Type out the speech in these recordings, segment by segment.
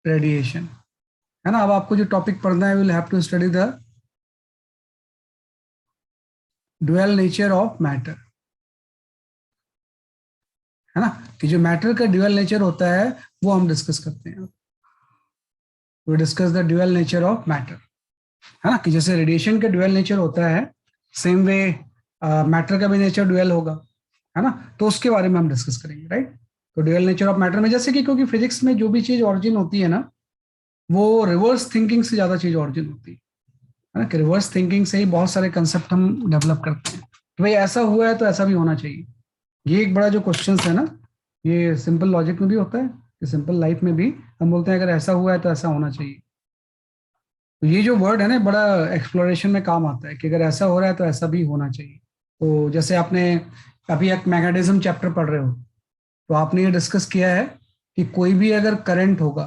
Radiation, है ना। अब आपको जो टॉपिक पढ़ना है, will have to study the dual nature of matter, है ना, कि जो मैटर का ड्यूअल नेचर होता है वो हम डिस्कस करते हैं। We discuss the dual nature of matter, है ना, कि जैसे रेडिएशन का ड्यूअल नेचर होता है, सेम वे मैटर का भी नेचर ड्यूअल होगा, है ना। तो उसके बारे में हम डिस्कस करेंगे, राइट। तो ड्यूअल नेचर ऑफ मैटर में जैसे कि, क्योंकि फिजिक्स में जो भी चीज ऑरिजिन होती है ना, वो रिवर्स थिंकिंग से ज्यादा चीज ऑरिजिन होती है ना, कि रिवर्स थिंकिंग से ही बहुत सारे कंसेप्ट हम डेवलप करते हैं। तो भाई ऐसा हुआ है तो ऐसा भी होना चाहिए। ये एक बड़ा जो क्वेश्चन है ना, ये सिंपल लॉजिक में भी होता है, कि सिंपल लाइफ में भी हम बोलते हैं अगर ऐसा हुआ है तो ऐसा होना चाहिए। तो ये जो वर्ड है ना, बड़ा एक्सप्लोरेशन में काम आता है, कि अगर ऐसा हो रहा है तो ऐसा भी होना चाहिए। तो जैसे आपने अभी एक मैग्नेटिज्म चैप्टर पढ़ रहे हो, तो आपने ये डिस्कस किया है कि कोई भी अगर करंट होगा,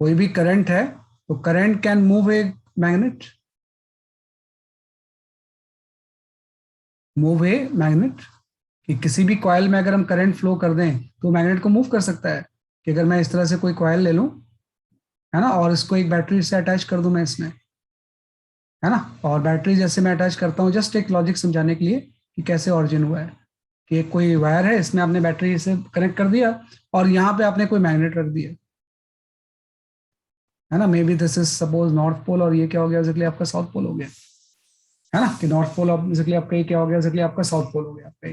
कोई भी करंट है, तो current can move a magnet, move a magnet, कि किसी भी कॉइल में अगर हम करंट फ्लो कर दें तो मैग्नेट को मूव कर सकता है। कि अगर मैं इस तरह से कोई कॉइल ले लूं, है ना, और इसको एक बैटरी से अटैच कर दूं मैं इसमें, है ना, और बैटरी जैसे मैं अटैच करता हूँ, जस्ट एक लॉजिक समझाने के लिए कि कैसे ऑरिजिन हुआ है, कि एक कोई वायर है, इसमें आपने बैटरी से कनेक्ट कर दिया और यहाँ पे आपने कोई मैग्नेट रख दिया, है ना। Maybe this is suppose north pole, और ये क्या हो गया, बेसिकली आपका साउथ पोल हो गया, है ना, कि नॉर्थ पोल बेसिकली आपका ये क्या हो गया, बेसिकली आपका साउथ पोल हो गया आपका,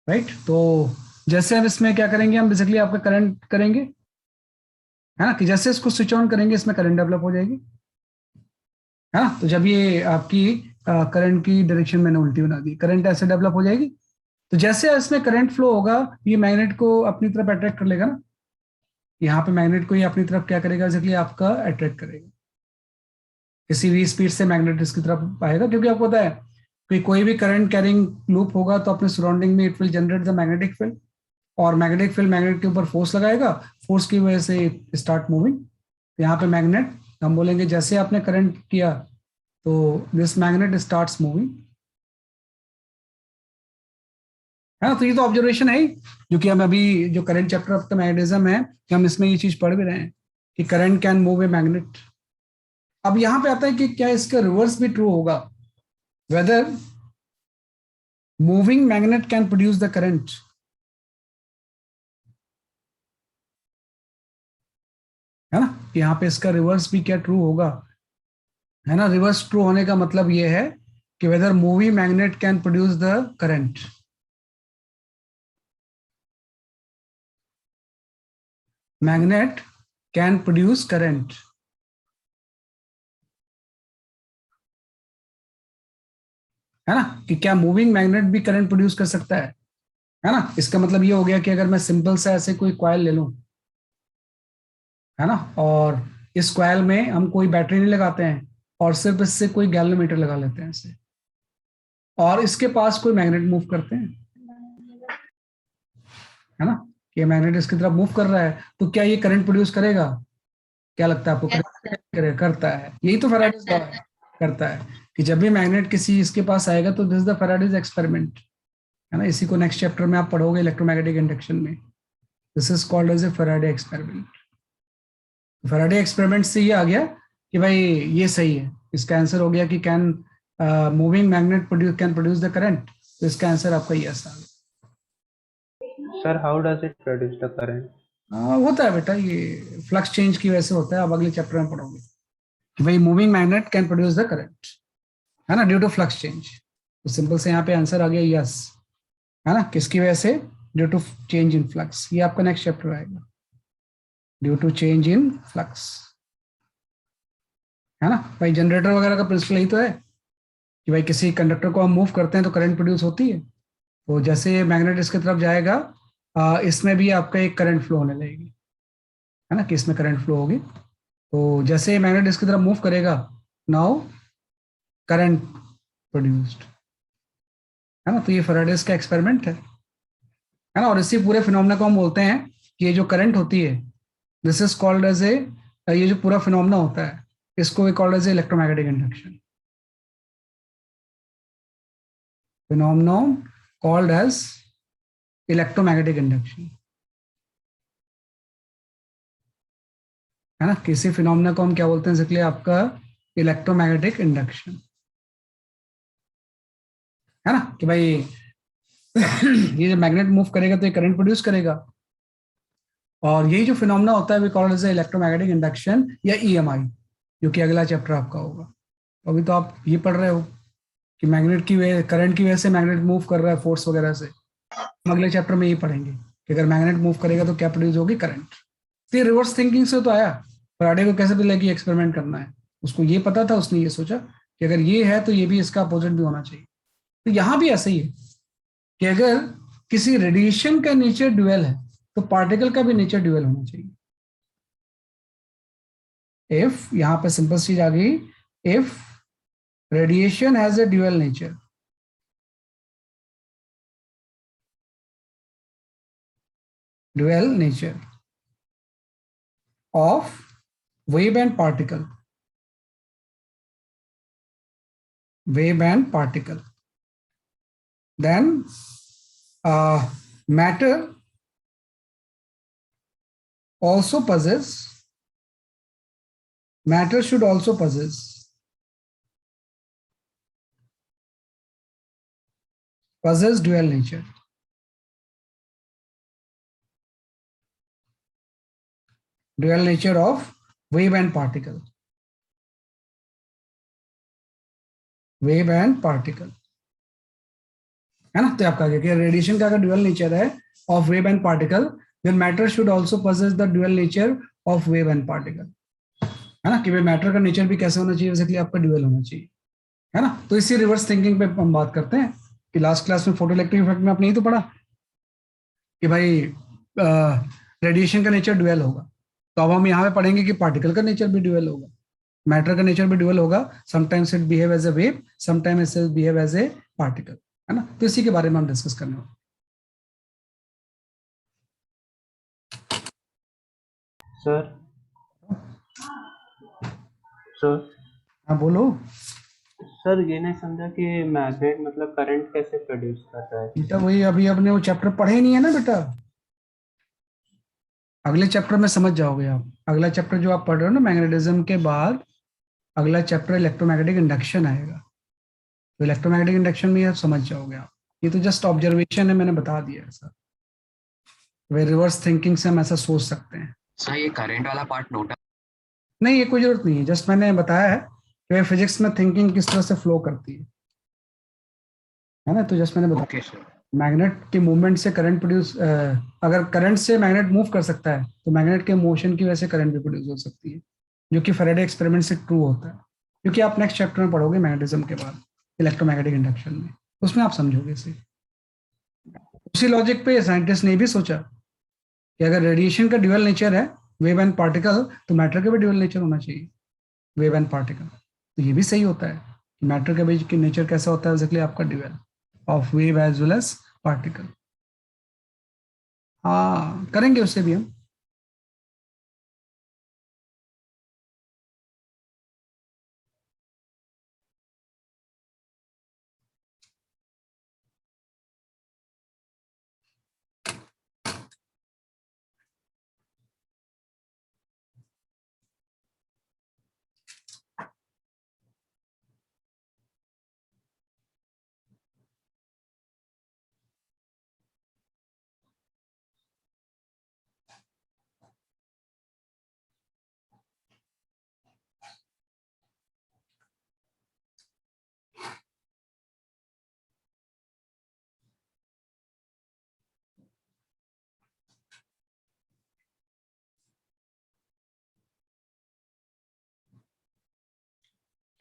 राइट। तो जैसे अब इसमें क्या करेंगे हम, बेसिकली आपका करंट करेंगे, है ना, कि जैसे इसको स्विच ऑन करेंगे इसमें करंट डेवलप हो जाएगी, है ना। तो जब ये आपकी करंट की डायरेक्शन मैंने उल्टी बना दी, करंट ऐसे डेवलप हो जाएगी। तो जैसे इसमें करंट फ्लो होगा, ये मैग्नेट को अपनी तरफ अट्रैक्ट कर लेगा ना, यहाँ पे मैग्नेट को ये अपनी तरफ क्या करेगा, बेसिकली आपका अट्रैक्ट करेगा, किसी भी स्पीड से मैग्नेट इसकी तरफ आएगा, क्योंकि आपको पता है कि कोई भी करंट कैरिंग लूप होगा तो अपने सराउंडिंग में it will generate the magnetic field, और मैग्नेटिक फील्ड मैग्नेट के ऊपर फोर्स लगाएगा, फोर्स की वजह से स्टार्ट मूविंग। यहाँ पे मैग्नेट, हम बोलेंगे जैसे आपने करंट किया तो दिस मैग्नेट स्टार्ट्स मूविंग, है ना। तो ये तो ऑब्जर्वेशन है ही, जो कि हम अभी जो current chapter of the magnetism है, कि हम इसमें ये चीज पढ़ भी रहे हैं कि current can move a magnet. अब यहाँ पे आता है कि क्या इसका रिवर्स भी ट्रू होगा, whether moving magnet can produce the current, है ना। यहाँ पे इसका रिवर्स भी क्या ट्रू होगा, है ना। रिवर्स ट्रू होने का मतलब ये है कि whether moving magnet can produce the current, magnet can produce current, है ना, कि क्या मूविंग मैग्नेट भी करंट प्रोड्यूस कर सकता है ना। इसका मतलब ये हो गया कि अगर मैं सिंपल से ऐसे कोई कॉइल ले लूं, है ना, और इस कॉइल में हम कोई बैटरी नहीं लगाते हैं, और सिर्फ इससे कोई गैल्वेनोमीटर लगा लेते हैं इसे, और इसके पास कोई मैग्नेट मूव करते हैं, है ना, कि मैग्नेट इसकी तरफ मूव कर रहा है, तो क्या ये करंट प्रोड्यूस करेगा, क्या लगता है आपको, करंट करता है। यही तो फैराडेज लॉ है, करता है, कि जब भी मैग्नेट किसी इसके पास आएगा तो दिस द फैराडेज एक्सपेरिमेंट, है ना। इसी को नेक्स्ट चैप्टर में आप पढ़ोगे इलेक्ट्रोमैग्नेटिक इंडक्शन में, this is called as a Faraday experiment. Faraday experiment से ये आ गया कि भाई ये सही है, इसका आंसर हो गया कि can moving magnet produce can produce the current, तो इसका आंसर आपका यस आ गया। Sir, how does it produce the current? होता है बेटा, ये फ्लक्स चेंज की वजह से होता है, अब अगले चैप्टर में पढ़ोगे कि भाई moving magnet can produce the current, है ना, ड्यू टू फ्लक्स चेंज। तो सिंपल से यहाँ पे आंसर आ गया यस, है ना, किसकी वजह से, due to change in flux. ये आपका नेक्स्ट चैप्टर आएगा, due to change in flux, है ना। भाई जनरेटर वगैरह का प्रिंसिपल यही तो है, कि भाई किसी कंडक्टर को हम मूव करते हैं तो करंट प्रोड्यूस होती है, तो जैसे मैग्नेट इसके तरफ जाएगा, इसमें भी आपका एक करंट फ्लो होने लगेगी, है ना, कि इसमें करंट फ्लो होगी। तो जैसे मैग्नेट इसकी तरफ मूव करेगा, नाउ करंट प्रोड्यूस्ड, है ना। तो ये फैराडेज का एक्सपेरिमेंट है ना। और इसी पूरे फिनोमेना को हम बोलते हैं कि ये जो करंट होती है, this is called as a, ये जो पूरा फिनोमेना होता है, इसको we called as electromagnetic induction, phenomenon called as electromagnetic induction, है ना। किसी फिनोमेना को हम क्या बोलते हैं, इसलिए आपका इलेक्ट्रोमैग्नेटिक इंडक्शन, है ना, कि भाई ये जो मैग्नेट मूव करेगा तो ये करंट प्रोड्यूस करेगा, और यही जो फिनोमेना होता है we called as electromagnetic induction या ईएमआई, जो कि अगला चैप्टर आपका होगा। तो अभी तो आप ये पढ़ रहे हो कि मैग्नेट की वजह, करंट की वजह से मैग्नेट मूव कर रहा है फोर्स वगैरह से। हम अगले चैप्टर में ये पढ़ेंगे कि अगर मैग्नेट मूव करेगा तो क्या प्रोड्यूस होगी, करंट। तो ये रिवर्स थिंकिंग से तो आया। फराडे को कैसे पता कि एक्सपेरिमेंट करना है, उसको ये पता था, उसने ये सोचा कि अगर ये है तो ये भी इसका अपोजिट भी होना चाहिए। तो यहाँ भी ऐसा ही है कि अगर किसी रेडिएशन का नेचर ड्यूअल है तो पार्टिकल का भी नेचर ड्यूअल होना चाहिए। इफ, यहां पे सिंपल चीज आ गई, if radiation has a dual nature, dual nature of wave and particle, wave and particle, then matter also possess, matter should also possess dual nature, dual nature of wave and particle, wave and particle, है ना। तो आपका क्या, radiation का अगर dual nature है of wave and particle, then matter should also possess the dual nature of wave and particle, है ना, कि भाई मैटर का नेचर भी कैसे होना चाहिए, बेसिकली आपका ड्यूअल होना चाहिए, है ना। तो इसी रिवर्स थिंकिंग पे हम बात करते हैं कि लास्ट क्लास में फोटो इलेक्ट्रिक इफेक्ट में आपने यही तो पढ़ा कि भाई रेडिएशन का नेचर ड्यूअल होगा। तो अब हम यहाँ पे पढ़ेंगे कि पार्टिकल का नेचर भी ड्यूअल होगा, मैटर का नेचर भी ड्यूअल होगा। Sometimes it behave as a wave, sometimes it behave as a particle, है ना। तो इसी के बारे में हम डिस्कस करने वाले। सर सर हाँ बोलो। सर ये नहीं समझा कि मैग्नेट मतलब करंट कैसे प्रोड्यूस कर रहा है। बेटा वही अभी अपने वो चैप्टर पढ़े ही नहीं है ना बेटा, अगले चैप्टर में समझ जाओगे आप। अगला चैप्टर जो आप पढ़ रहे हो ना मैग्नेटिज्म के बाद, अगला चैप्टर इलेक्ट्रोमैग्नेटिक इंडक्शन आएगा। तो इलेक्ट्रोमैग्नेटिक इंडक्शन में आप समझ जाओगे आप। ये तो जस्ट ऑब्जर्वेशन है, मैंने बता दिया ऐसा। वे रिवर्स थिंकिंग से हम ऐसा सोच सकते हैं। सर ये करंट वाला पार्ट नोट। नहीं ये कोई जरूरत नहीं है, जस्ट मैंने बताया है कि फिजिक्स में थिंकिंग किस तरह से फ्लो करती है ना। तो जस्ट मैंने बताया ओके सर। मैग्नेट के मूवमेंट से करंट प्रोड्यूस, अगर करंट से मैग्नेट मूव कर सकता है तो मैग्नेट के मोशन की वजह से करंट भी प्रोड्यूस हो सकती है, जो कि फैराडे एक्सपेरिमेंट से ट्रू होता है। क्योंकि आप नेक्स्ट चैप्टर में पढ़ोगे मैग्नेटिज्म के बाद इलेक्ट्रोमैग्नेटिक इंडक्शन में, उसमें आप समझोगे इसे। उसी लॉजिक पे साइंटिस्ट ने भी सोचा कि अगर रेडिएशन का ड्यूअल नेचर है वेव एंड पार्टिकल, तो मैटर का भी ड्यूअल नेचर होना चाहिए, वेव एंड पार्टिकल। तो ये भी सही होता है कि मैटर के बीच की नेचर कैसा होता है, बेसिकली आपका dual of wave as well as particle. हाँ करेंगे उससे भी हम।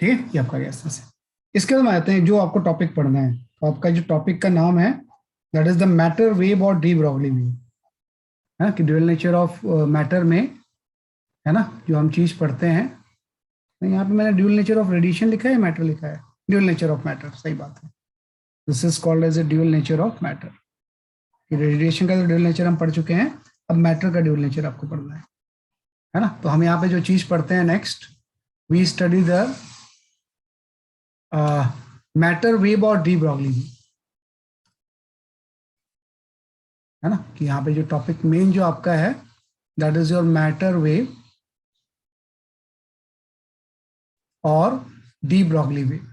ठीक है, ये आपका गैस से। इसके बाद हम आते हैं जो आपको टॉपिक पढ़ना है। तो आपका जो टॉपिक का नाम है that is the matter wave और डी ब्रॉगली वेव, है ना, कि ड्यूअल नेचर ऑफ मैटर में, है ना, जो हम चीज पढ़ते हैं। तो यहाँ पे मैंने ड्यूअल नेचर ऑफ रेडिएशन लिखा है, मैटर लिखा है, ड्यूअल नेचर ऑफ मैटर, सही बात है। This is called as a dual nature of matter. Radiation का जो ड्यूअल नेचर हम पढ़ चुके हैं, अब मैटर का ड्यूअल नेचर आपको पढ़ना है ना। तो हम यहाँ पे जो चीज पढ़ते हैं next, we study the matter wave और डी ब्रॉगली वेव, है ना, कि यहाँ पे जो टॉपिक मेन जो आपका है that is your matter wave और डी ब्रॉगली वेव।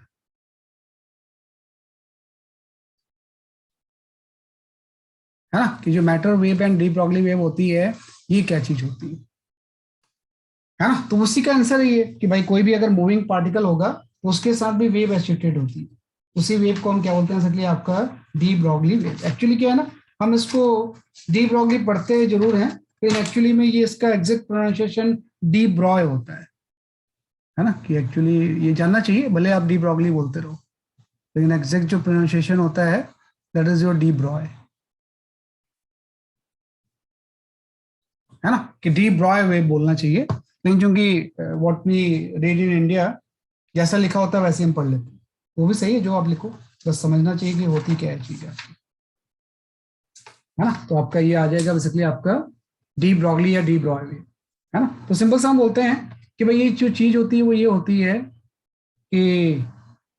है ना, कि जो matter wave and D Broglie wave होती है, ये क्या चीज होती है ना। तो उसी का आंसर ये कि भाई कोई भी अगर मूविंग पार्टिकल होगा तो उसके साथ भी वेव एसोसिएटेड होती है। उसी वेव को हम क्या बोलते हैं, इसलिए आपका डी ब्रॉगली वेव। एक्चुअली क्या है ना, हम इसको डी ब्रॉगली पढ़ते जरूर हैं, लेकिन एक्चुअली में ये इसका एग्जैक्ट प्रोनाउंसिएशन डी ब्रॉय होता है ना, कि एक्चुअली ये जानना चाहिए, भले आप डी ब्रॉगली बोलते रहो, लेकिन एग्जैक्ट जो प्रोनाउंसिएशन होता है that is your D Broglie. है ना, कि डी ब्रॉय वेव बोलना चाहिए, लेकिन चूंकि what we read in India जैसा लिखा होता है वैसे हम पढ़ लेते हैं। वो भी सही है जो आप लिखो, बस समझना चाहिए कि होती क्या है चीज आपकी। है ना, तो आपका ये आ जाएगा बेसिकली आपका डी ब्रॉगली या डी ब्रॉय वेव। है ना, तो सिंपल सा हम बोलते हैं कि भाई ये जो चीज होती है वो ये होती है कि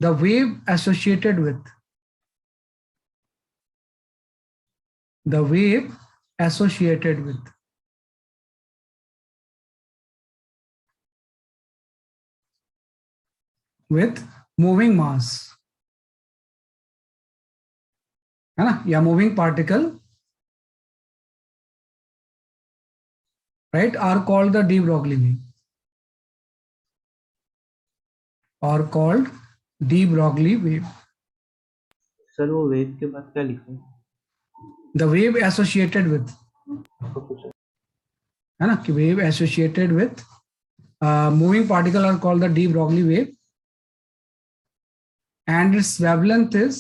the wave associated with the wave associated with moving mass, है ना, या moving particle, right, are called the de Broglie wave, और called de Broglie wave. Sir वो वेव के बाद क्या लिखा है? द वेव एसोसिएटेड विथ, है ना, कि wave associated with moving particle are called the de Broglie wave, and its wavelength is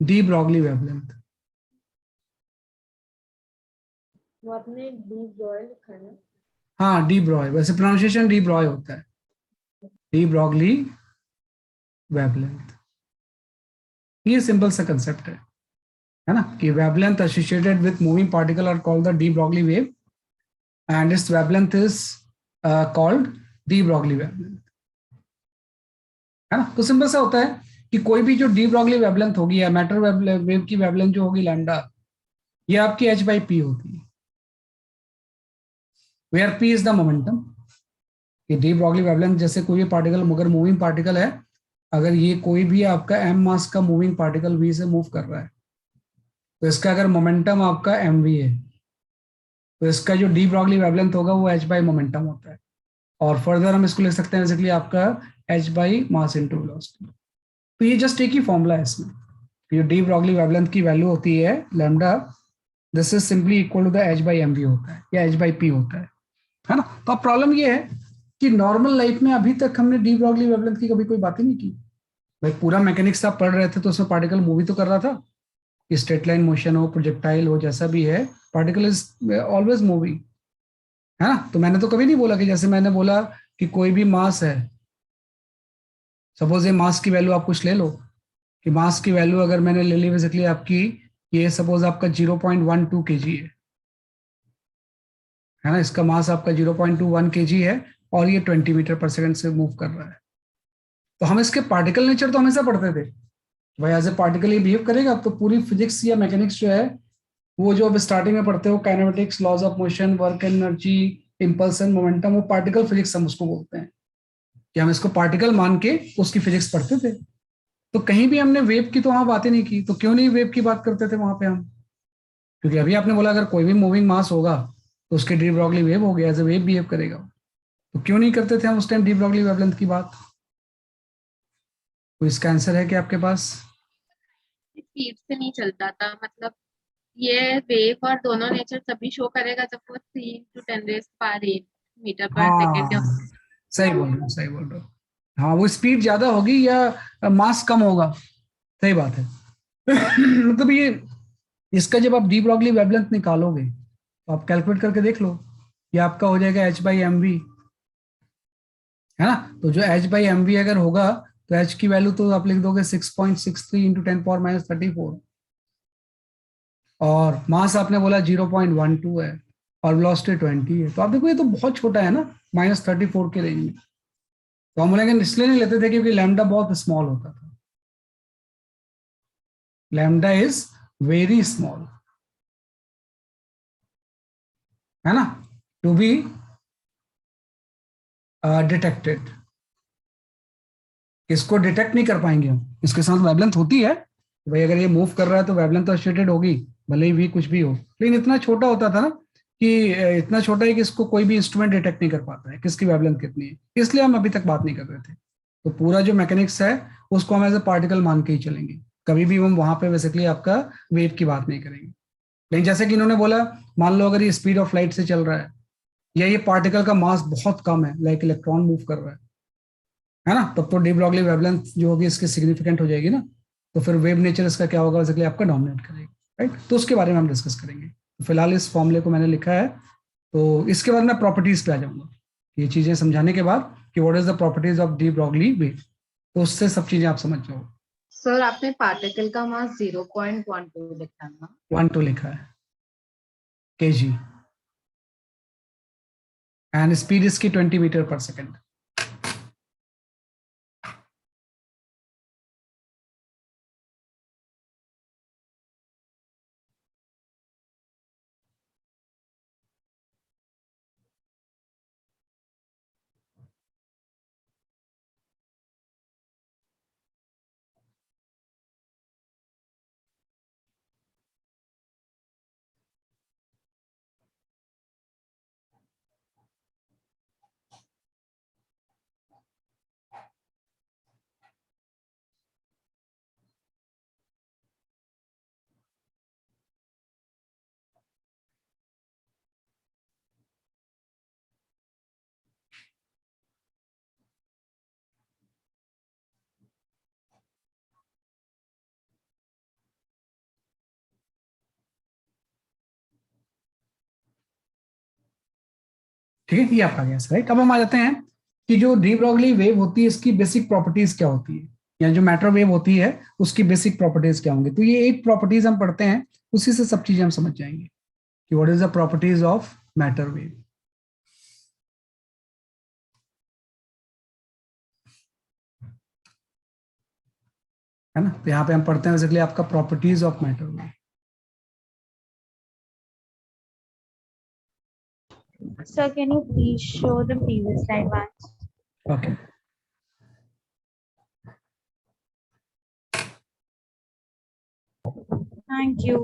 de Broglie wavelength। वो आपने डी ब्रॉय लिखा है ना? हाँ, डी ब्रॉय, वैसे प्रोनाउंसिएशन डी ब्रॉय होता है, डी ब्रॉगली वेवलेंथ। ये सिंपल सा कंसेप्ट है ना, कि wavelength associated with moving particle are called the de Broglie wave, and its wavelength is called de Broglie wavelength. है ना, तो सिंपल सा होता है कि कोई भी जो डी ब्रॉगली वेवलेंथ होगी या मैटर वेव की वेवलेंथ जो होगी लैम्डा, ये आपकी h बाई पी होती है, where p is the momentum. कि डी ब्रॉगली वेवलेंथ जैसे कोई भी पार्टिकल मगर मूविंग पार्टिकल है, अगर ये कोई भी आपका m मास का मूविंग पार्टिकल v से मूव कर रहा है, तो इसका अगर मोमेंटम आपका mv है, तो इसका जो डी ब्रॉगली वेवलेंथ होगा वो h बाई मोमेंटम होता है। और फर्दर हम इसको लिख सकते हैं बेसिकली आपका h by mass into velocity. तो ये जस्ट एक ही फॉर्मूला है इसमें, जो डी ब्रॉगली वेवलेंथ की वैल्यू होती है lambda, this is simply equal to the h by mv होता है या h बाई p होता है ना। तो अब प्रॉब्लम ये है कि नॉर्मल लाइफ में अभी तक हमने डी ब्रॉगली वेवलेंथ की कभी कोई बात ही नहीं की। भाई पूरा मैकेनिक्स आप पढ़ रहे थे तो उसमें पार्टिकल मूव ही तो कर रहा था, कि स्ट्रेट लाइन मोशन हो, प्रोजेक्टाइल हो, जैसा भी है, पार्टिकल इज ऑलवेज मूविंग। है ना, तो मैंने तो कभी नहीं बोला कि जैसे मैंने बोला कि कोई भी मास है, सपोज ये मास की वैल्यू आप कुछ ले लो, कि मास की वैल्यू अगर मैंने ले ली बेसिकली आपकी, ये सपोज आपका 0.12 kg है ना, इसका मास आपका 0.21 kg है और ये 20 मीटर पर सेकंड से मूव कर रहा है। तो हम इसके पार्टिकल नेचर तो हमेशा पढ़ते थे, भाई एज ए पार्टिकल ये बिहेव करेगा। तो पूरी फिजिक्स या मैकेनिक्स जो है वो जो अब स्टार्टिंग में पढ़ते हो, kinematics, laws of motion, work energy, impulsion, momentum, वो पार्टिकल फिजिक्स हम उसको बोलते हैं, कि हम इसको पार्टिकल मान के उसकी फिजिक्स पढ़ते थे। तो कहीं भी हमने वेव की तो वहां बातें नहीं की, तो क्यों नहीं वेव की बात करते थे वहां पे हम? क्योंकि अभी आपने बोला अगर कोई भी मूविंग मास होगा तो उसके डी ब्रॉगली वेव हो गया, एज ए वेव बिहेव करेगा, तो क्यों नहीं करते थे हम उस टाइम डी ब्रॉगली वेवलेंथ की बात? तो इसका आंसर है कि आपके पास स्पीड से नहीं चलता था, मतलब ये वेव और दोनों नेचर तभी शो करेगा जब वो 3 × 10⁸ मीटर पर सेकेंड। हाँ, सही बोल रहे हो, सही बोल रहे हो। हाँ, वो स्पीड ज्यादा होगी या मास कम होगा, सही बात है। मतलब ये इसका जब आप डी ब्रॉगली वेवलेंथ निकालोगे तो आप कैलकुलेट करके देख लो, ये आपका हो जाएगा h बाई एम वी, है ना। तो जो h बाई एम वी अगर होगा तो h की वैल्यू तो आप लिख दोगे 6.63 इंटू 10⁻34, और मास आपने बोला 0.12 है और वेलोसिटी 20 है। तो आप देखो ये तो बहुत छोटा है ना, -34 के रेंज में। तो हम बोलेंगे इसलिए नहीं लेते थे क्योंकि लैम्डा बहुत स्मॉल होता था, लैम्डा इज वेरी स्मॉल, है ना, टू बी डिटेक्टेड। इसको डिटेक्ट नहीं कर पाएंगे हम, इसके साथ वेवलेंथ होती है, भाई अगर ये मूव कर रहा है तो वेवलेंथ तो एसोसिएटेड होगी, भले ही भी कुछ भी हो, लेकिन इतना छोटा होता था ना कि इतना छोटा है कि इसको कोई भी इंस्ट्रूमेंट डिटेक्ट नहीं कर पाता है किसकी वेवलेंथ कितनी है, इसलिए हम अभी तक बात नहीं कर रहे थे। तो पूरा जो मैकेनिक्स है उसको हम एज ए पार्टिकल मान के ही चलेंगे, कभी भी हम वहां पे बेसिकली आपका वेव की बात नहीं करेंगे। लेकिन जैसे कि इन्होंने बोला, मान लो अगर ये स्पीड ऑफ लाइट से चल रहा है, या ये पार्टिकल का मास बहुत कम है, लाइक इलेक्ट्रॉन मूव कर रहा है ना, तब तो डी ब्रॉगली वेवलेंथ जो होगी इसकी सिग्निफिकेंट हो जाएगी ना, तो फिर वेव नेचर इसका क्या होगा, बेसिकली आपका डोमिनेट करेगी, राइट। तो उसके बारे में हम डिस्कस करेंगे। तो फिलहाल इस फॉर्मूले को मैंने लिखा है, तो इसके बाद मैं प्रॉपर्टीज पे आ जाऊंगा, ये चीजें समझाने के बाद कि what is the properties of D Broglie wave, तो उससे सब चीजें आप समझ जाओ। सर आपने पार्टिकल का मास 0.12 लिखा है ना? 1 2 लिखा है kg, एंड स्पीड इसकी 20 मीटर पर सेकेंड। ठीक है, ये आपका गैस, राइट। अब हम आ जाते हैं कि जो डी ब्रॉगली वेव होती है इसकी बेसिक प्रॉपर्टीज क्या होती है, या जो मैटर वेव होती है उसकी बेसिक प्रॉपर्टीज क्या होंगी। तो ये 8 प्रॉपर्टीज हम पढ़ते हैं, उसी से सब चीजें हम समझ जाएंगे कि what is the properties of matter wave, है ना। तो यहाँ पे हम पढ़ते हैं बेसिकली आपका properties of matter wave. Sir, can you please show the previous slide once? Okay, Thank you.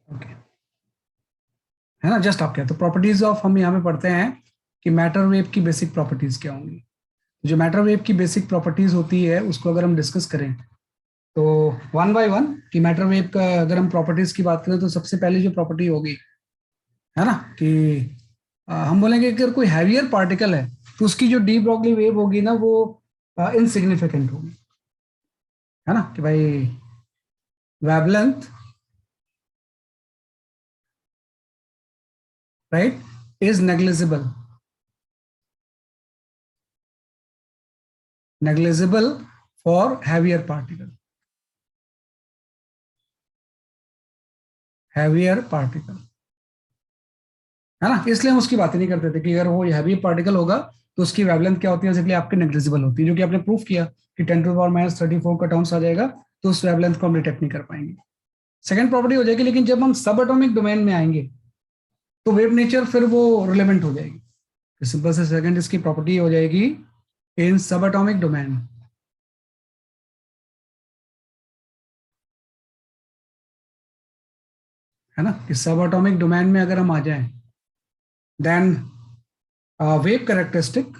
Okay, है ना, जस्ट आपके। तो प्रॉपर्टीज ऑफ हम यहाँ पे पढ़ते हैं कि मैटर वेव की बेसिक प्रॉपर्टीज क्या होंगी। जो मैटर वेव की बेसिक प्रॉपर्टीज होती है उसको अगर हम डिस्कस करें तो वन बाय वन, कि मैटर वेव का अगर हम प्रॉपर्टीज की बात करें तो सबसे पहली जो प्रॉपर्टी होगी, है ना, कि हम बोलेंगे कि अगर कोई हैवियर पार्टिकल है तो उसकी जो डी ब्रॉगली वेव होगी ना वो इनसिग्निफिकेंट होगी, है ना, कि भाई wavelength, right, is negligible for heavier particle, है ना। इसलिए हम उसकी बात ही नहीं करते थे कि अगर वो हैवी पार्टिकल होगा तो उसकी वेवलेंथ क्या होती है, इसलिए आपकी नेग्लिजिबल होती है, जो कि आपने प्रूफ किया कि 10⁻³ का टर्म्स आ जाएगा तो उस वेवलेंथ को हम डिटेक्ट नहीं कर पाएंगे। सेकंड प्रॉपर्टी हो जाएगी, लेकिन जब हम सब एटॉमिक डोमेन में आएंगे तो वेव नेचर फिर वो रिलेवेंट हो जाएगी। सिंपल से सेकंड इसकी प्रॉपर्टी हो जाएगी इन सब एटॉमिक डोमेन, है ना, कि सब एटॉमिक डोमेन में अगर हम आ जाएं then wave characteristic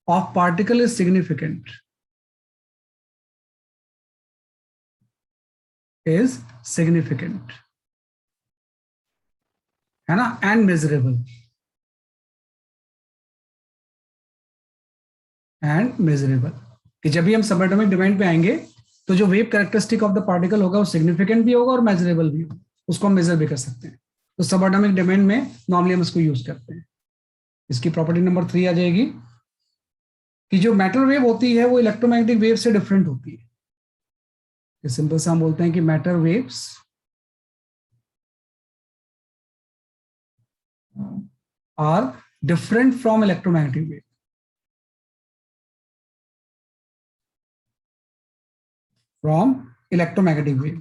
of particle is significant, है ना, एंड मेजरेबल, कि जब भी हम सब एटॉमिक डोमेन पे आएंगे तो जो wave characteristic of the particle होगा वो सिग्निफिकेंट भी होगा और मेजरेबल भी होगा, उसको हम मेजर भी कर सकते हैं। तो सब एटॉमिक डोमेन में नॉर्मली हम इसको यूज करते हैं। इसकी प्रॉपर्टी नंबर 3 आ जाएगी कि जो मैटर वेव होती है वो इलेक्ट्रोमैग्नेटिक वेव से डिफरेंट होती है। सिंपल सा हम बोलते हैं कि matter waves are different from electromagnetic wave. From electromagnetic wave.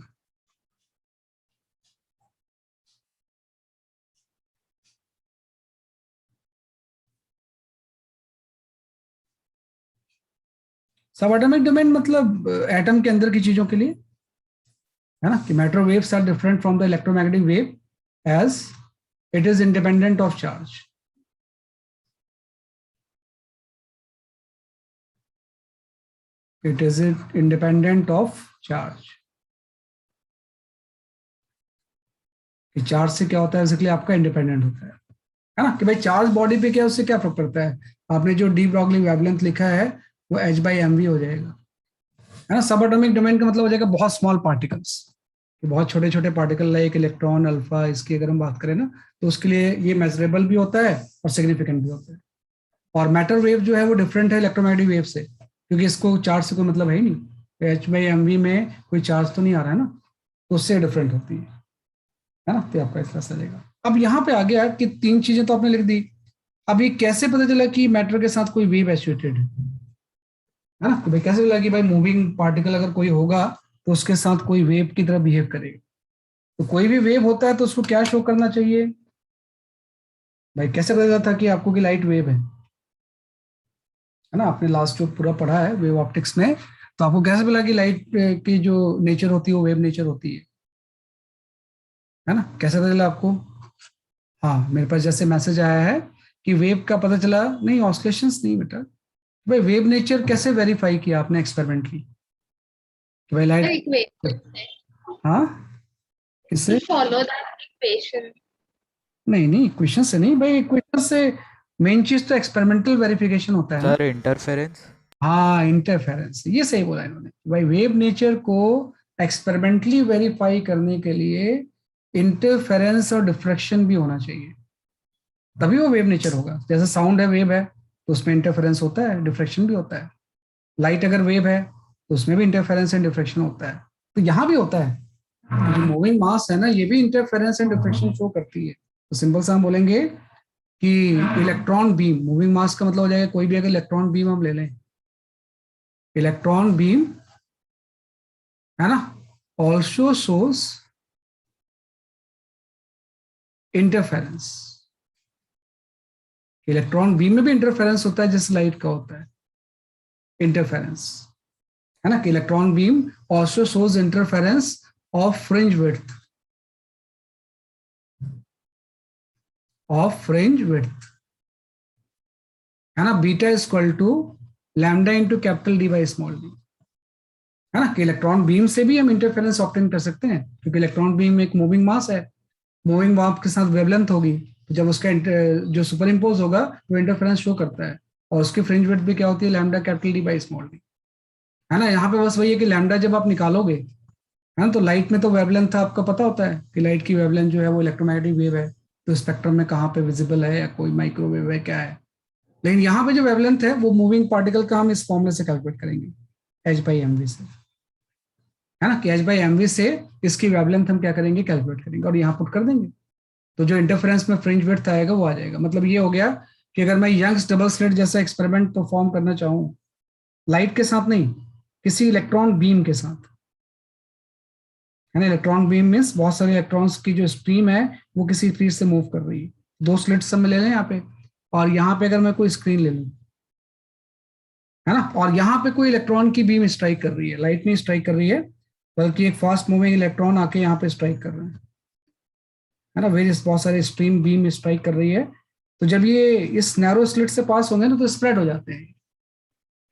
सब एटॉमिक डोमेन मतलब एटम के अंदर की चीजों के लिए है ना, कि matter waves are different from the electromagnetic wave as it is independent of charge. It is independent of charge. कि चार्ज से क्या होता है, बेसिकली आपका इंडिपेंडेंट होता है ना, कि भाई चार्ज बॉडी पे क्या, उससे क्या फर्क पड़ता है. आपने जो डी ब्रॉगली वेवलेंथ लिखा है वो h/mv हो जाएगा, है ना. सब एटॉमिक डोमेन का मतलब हो जाएगा बहुत स्मॉल पार्टिकल्स, बहुत छोटे छोटे पार्टिकल लाइक इलेक्ट्रॉन अल्फा, इसकी अगर हम बात करें ना, तो उसके लिए ये मेजरेबल भी होता है और सिग्निफिकेंट भी होता है. और मैटर वेव जो है वो डिफरेंट है इलेक्ट्रोमैग्नेटिक वेव से, क्योंकि इसको चार्ज से कोई मतलब है ही नहीं. h/mv में कोई चार्ज तो नहीं आ रहा है ना, तो उससे डिफरेंट होती है ना. तो आपका इस तरह से चलेगा. अब यहाँ पे आ गया कि 3 चीजें तो आपने लिख दी. अब ये कैसे पता चला कि मैटर के साथ कोई वेव एसोसिएटेड है ना, तो भाई कैसे चला कि भाई मूविंग पार्टिकल अगर कोई होगा तो उसके साथ कोई वेव की तरह बिहेव करेगा. तो कोई भी वेव होता है तो उसको क्या शो करना चाहिए भाई, कैसे पता चला था कि आपको की लाइट वेव है ना. आपने लास्ट जो पूरा पढ़ा है वेव ऑप्टिक्स में, तो आपको कैसे मिला कि लाइट की जो नेचर होती है वो वेव नेचर होती है ना. कैसे पता चला आपको. हाँ, मेरे पास जैसे मैसेज आया है कि वेव का पता चला, नहीं ऑसिलेशंस नहीं बेटा, भाई वेव नेचर कैसे वेरीफाई किया आपने एक्सपेरिमेंटली कि भाई लाइट. इक्वेशन हाँ, किससे. Follow that equation. नहीं नहीं, इक्वेशन से नहीं भाई, इक्वेशन से मेन चीज तो एक्सपेरिमेंटल वेरिफिकेशन होता है. Sir interference. हाँ, इंटरफेरेंस, ये सही बोला इन्होंने. भाई वेव नेचर को एक्सपेरिमेंटली वेरीफाई करने के लिए इंटरफेरेंस और डिफ्रैक्शन भी होना चाहिए, तभी वो वेव नेचर होगा. जैसे साउंड है, वेव है, तो उसमें इंटरफेरेंस होता है, डिफ्रैक्शन भी होता है. लाइट अगर वेव है तो उसमें भी इंटरफेरेंस एंड डिफ्रैक्शन होता है. तो यहाँ भी होता है. जो मूविंग मास है ना, ये भी इंटरफेरेंस एंड डिफ्रैक्शन शो करती है. तो सिंपल सा हम बोलेंगे कि इलेक्ट्रॉन बीम, मूविंग मास का मतलब हो जाएगा कोई भी अगर इलेक्ट्रॉन बीम हम ले लें, इलेक्ट्रॉन बीम है ना, also shows interference. Electron beam में भी इंटरफेरेंस होता है जैसे लाइट का होता है इंटरफेरेंस, है ना, कि electron beam also shows interference of fringe width, of fringe width, है ना. Beta is equal to lambda into capital D by small d, है ना, कि इलेक्ट्रॉन बीम से भी हम इंटरफेरेंस ऑब्टेन कर सकते हैं, क्योंकि इलेक्ट्रॉन बीम एक मूविंग मास है, मूविंग मास के साथ वेवलेंथ होगी, तो जब उसका जो सुपर इम्पोज होगा वो इंटरफेरेंस शो करता है. और उसकी फ्रिंज विड्थ भी क्या होती है, lambda capital D by small d, है ना. यहाँ पे बस वही है कि लैम्डा जब आप निकालोगे, है ना, तो लाइट में तो वेवलेंथ आपका पता होता है कि लाइट की वेवलेंथ जो है वो इलेक्ट्रोमैग्नेटिक वेव है, तो स्पेक्ट्रम में कहाँ पे विजिबल है या कोई माइक्रोवेव है क्या है. लेकिन यहाँ पे जो वेवलेंथ है वो मूविंग पार्टिकल का हम इस फॉर्मूले से कैलकुलेट करेंगे, h/mv से, है ना, कि h/mv से इसकी वेवलेंथ हम क्या करेंगे, कैलकुलेट करेंगे और यहाँ पुट कर देंगे. तो जो इंटरफेरेंस में फ्रिंज विड्थ आएगा वो आ जाएगा. मतलब ये हो गया कि अगर मैं यंग्स डबल स्लिट जैसा एक्सपेरिमेंट परफॉर्म करना चाहूँ, लाइट के साथ नहीं, किसी इलेक्ट्रॉन बीम के साथ, है ना. इलेक्ट्रॉन बीम मीन्स बहुत सारे इलेक्ट्रॉन्स की जो स्ट्रीम है वो किसी फील्ड से मूव कर रही है. 2 स्लिट्स हम ले लें यहाँ पे, और यहाँ पे अगर मैं कोई स्क्रीन ले लूँ, है ना, और यहाँ पे कोई इलेक्ट्रॉन की बीम स्ट्राइक कर रही है, लाइट नहीं स्ट्राइक कर रही है बल्कि एक फास्ट मूविंग इलेक्ट्रॉन आके यहाँ पे स्ट्राइक कर रहे हैं, है ना. वेरियस बहुत सारे स्ट्रीम बीम स्ट्राइक कर रही है. तो जब ये इस नैरो स्लिट से पास होंगे ना तो स्प्रेड हो जाते हैं.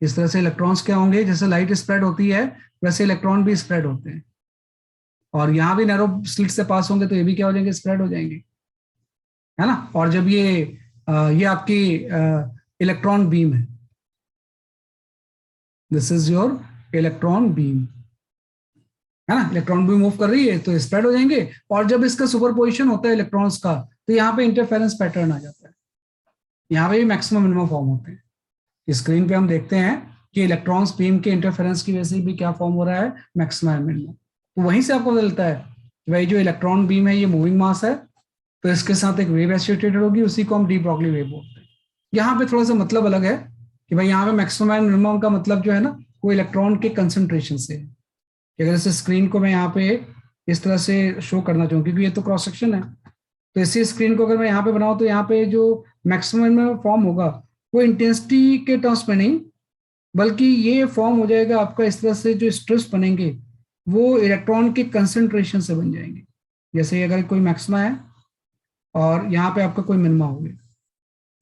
इस तरह से इलेक्ट्रॉन्स क्या होंगे, जैसे लाइट स्प्रेड होती है वैसे इलेक्ट्रॉन भी स्प्रेड होते हैं. और यहाँ भी नैरो स्लिट से पास होंगे तो ये भी क्या हो जाएंगे, स्प्रेड हो जाएंगे, है ना. और जब ये आपकी इलेक्ट्रॉन बीम है, this is your electron beam, है ना, इलेक्ट्रॉन बीम मूव कर रही है तो स्प्रेड हो जाएंगे. और जब इसका सुपरपोजिशन होता है इलेक्ट्रॉन्स का, तो यहाँ पे इंटरफेरेंस पैटर्न आ जाता है. यहाँ पे भी मैक्सिमम मिनिमम फॉर्म होते हैं. स्क्रीन पे हम देखते हैं कि इलेक्ट्रॉन्स बीम के इंटरफेरेंस की वजह से भी क्या फॉर्म हो रहा है, मैक्सिमम मिनिमम. तो वहीं से आपको मिलता है कि भाई जो इलेक्ट्रॉन बीम है ये मूविंग मास है, तो इसके साथ एक वेव एसोसिएटेड होगी, उसी को हम डी ब्रॉगली वेव बोलते हैं। यहाँ पे थोड़ा सा मतलब अलग है कि भाई यहाँ पे मैक्सिमम एंड मिनिमम का मतलब जो है ना वो इलेक्ट्रॉन के कंसंट्रेशन से है। कि अगर इस स्क्रीन को मैं यहाँ पे इस तरह से शो करना चाहूँ, क्योंकि ये तो क्रॉस सेक्शन है, तो इसी स्क्रीन को अगर मैं यहाँ पे बनाऊँ तो यहाँ पे जो मैक्सिमम में फॉर्म होगा वो इंटेंसिटी के टर्म्स में नहीं, बल्कि ये फॉर्म हो जाएगा आपका इस तरह से, जो स्ट्रिप्स बनेंगे वो इलेक्ट्रॉन के कंसंट्रेशन से बन जाएंगे। जैसे अगर कोई मैक्सिमा है और यहाँ पे आपका कोई मिनिमा हो गया,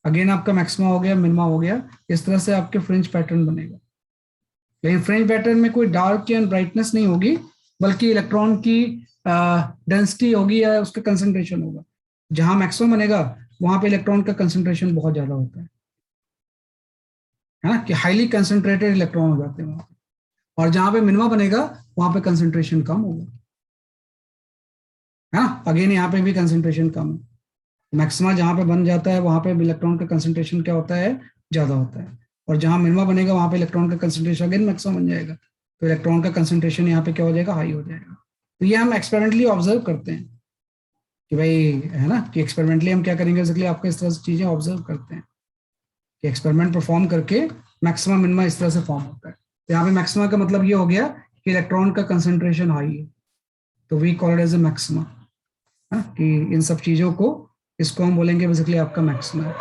अगेन आपका मैक्सिमा हो गया, मिनिमा हो गया, इस तरह से आपके फ्रिंज पैटर्न बनेगा। लेकिन फ्रिंज पैटर्न में कोई डार्क एंड ब्राइटनेस नहीं होगी, बल्कि इलेक्ट्रॉन की डेंसिटी होगी या उसका कंसंट्रेशन होगा। जहां मैक्सिमम बनेगा वहां पे इलेक्ट्रॉन का कंसंट्रेशन बहुत ज्यादा होता है ना, कि हाईली कंसंट्रेटेड इलेक्ट्रॉन हो जाते हैं वहां पे। और जहां पे मिनिमा बनेगा वहां पे कंसंट्रेशन कम होगा, है ना। अगेन यहाँ पे भी कंसंट्रेशन कम है। मैक्सिमा जहां पे बन जाता है वहां पे इलेक्ट्रॉन का कंसंट्रेशन क्या होता है, ज्यादा होता है। और जहां मिनिमा बनेगा वहां पे इलेक्ट्रॉन का कंसंट्रेशन अगेन मैक्सिमा बन जाएगा, तो इलेक्ट्रॉन का कंसंट्रेशन यहाँ पे क्या हो जाएगा, हाई हो जाएगा। तो ये हम एक्सपेरिमेंटली ऑब्जर्व करते हैं कि भाई, है ना, कि एक्सपेरिमेंटली हम क्या करेंगे, इसलिए आपको इस तरह से चीजें ऑब्जर्व करते हैं कि एक्सपेरिमेंट परफॉर्म करके मैक्सिमा मिनिमा इस तरह से फॉर्म होता है। तो यहाँ पे मैक्सिमा का मतलब ये हो गया कि इलेक्ट्रॉन का कंसंट्रेशन हाई है, तो we call it as a maxima, कि इन सब चीजों को, इसको हम बोलेंगे बेसिकली आपका मैक्सिमा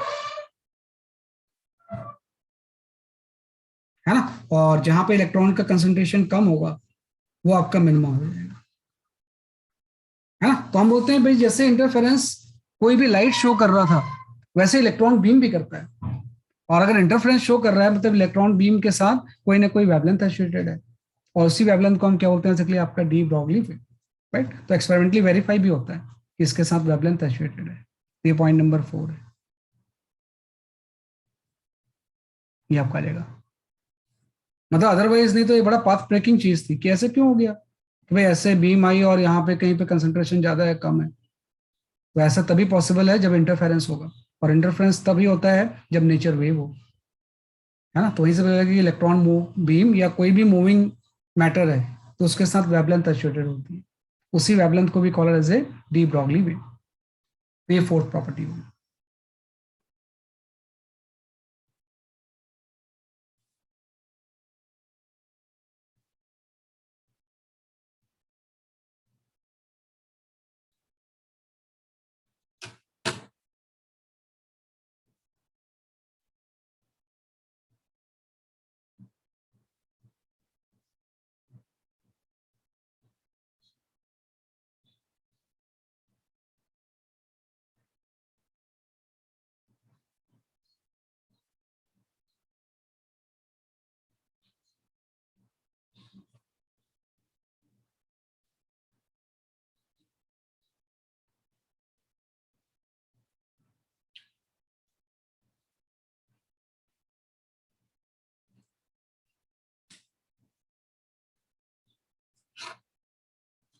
है ना। और जहां पे इलेक्ट्रॉन का कंसंट्रेशन कम होगा वो आपका मिनिमा हो जाएगा, है ना। तो हम बोलते हैं भाई जैसे इंटरफेरेंस कोई भी लाइट शो कर रहा था वैसे इलेक्ट्रॉन बीम भी करता है। और अगर इंटरफेरेंस शो कर रहा है मतलब इलेक्ट्रॉन बीम के साथ कोई ना कोई वेवलेंथ एसोसिएटेड है, और उसी वेवलेंथ को हम क्या बोलते हैं, बेसिकली आपका डी ब्रॉगली वेव, राइट। तो एक्सपेरिमेंटली वेरीफाई भी होता है कि इसके साथ वेवलेंथ एसोसिएटेड है। ये पॉइंट नंबर 4 है, ये आपका आ जाएगा। मतलब अदरवाइज नहीं तो ये बड़ा पाथ ब्रेकिंग चीज थी कि ऐसे क्यों हो गया कि भाई ऐसे बीम आई और यहाँ पे कहीं पे कंसंट्रेशन ज्यादा है कम है। तो ऐसा तभी पॉसिबल है जब इंटरफेरेंस होगा, और इंटरफेरेंस तभी होता है जब नेचर वेव हो, है ना। तो वहीं से पता कि इलेक्ट्रॉन मूव बीम या कोई भी मूविंग मैटर है तो उसके साथ वेवलेंथ एसोसिएटेड होती है, उसी वेवलेंथ को भी called as a de Broglie wave. ये फोर्थ प्रॉपर्टी होगी।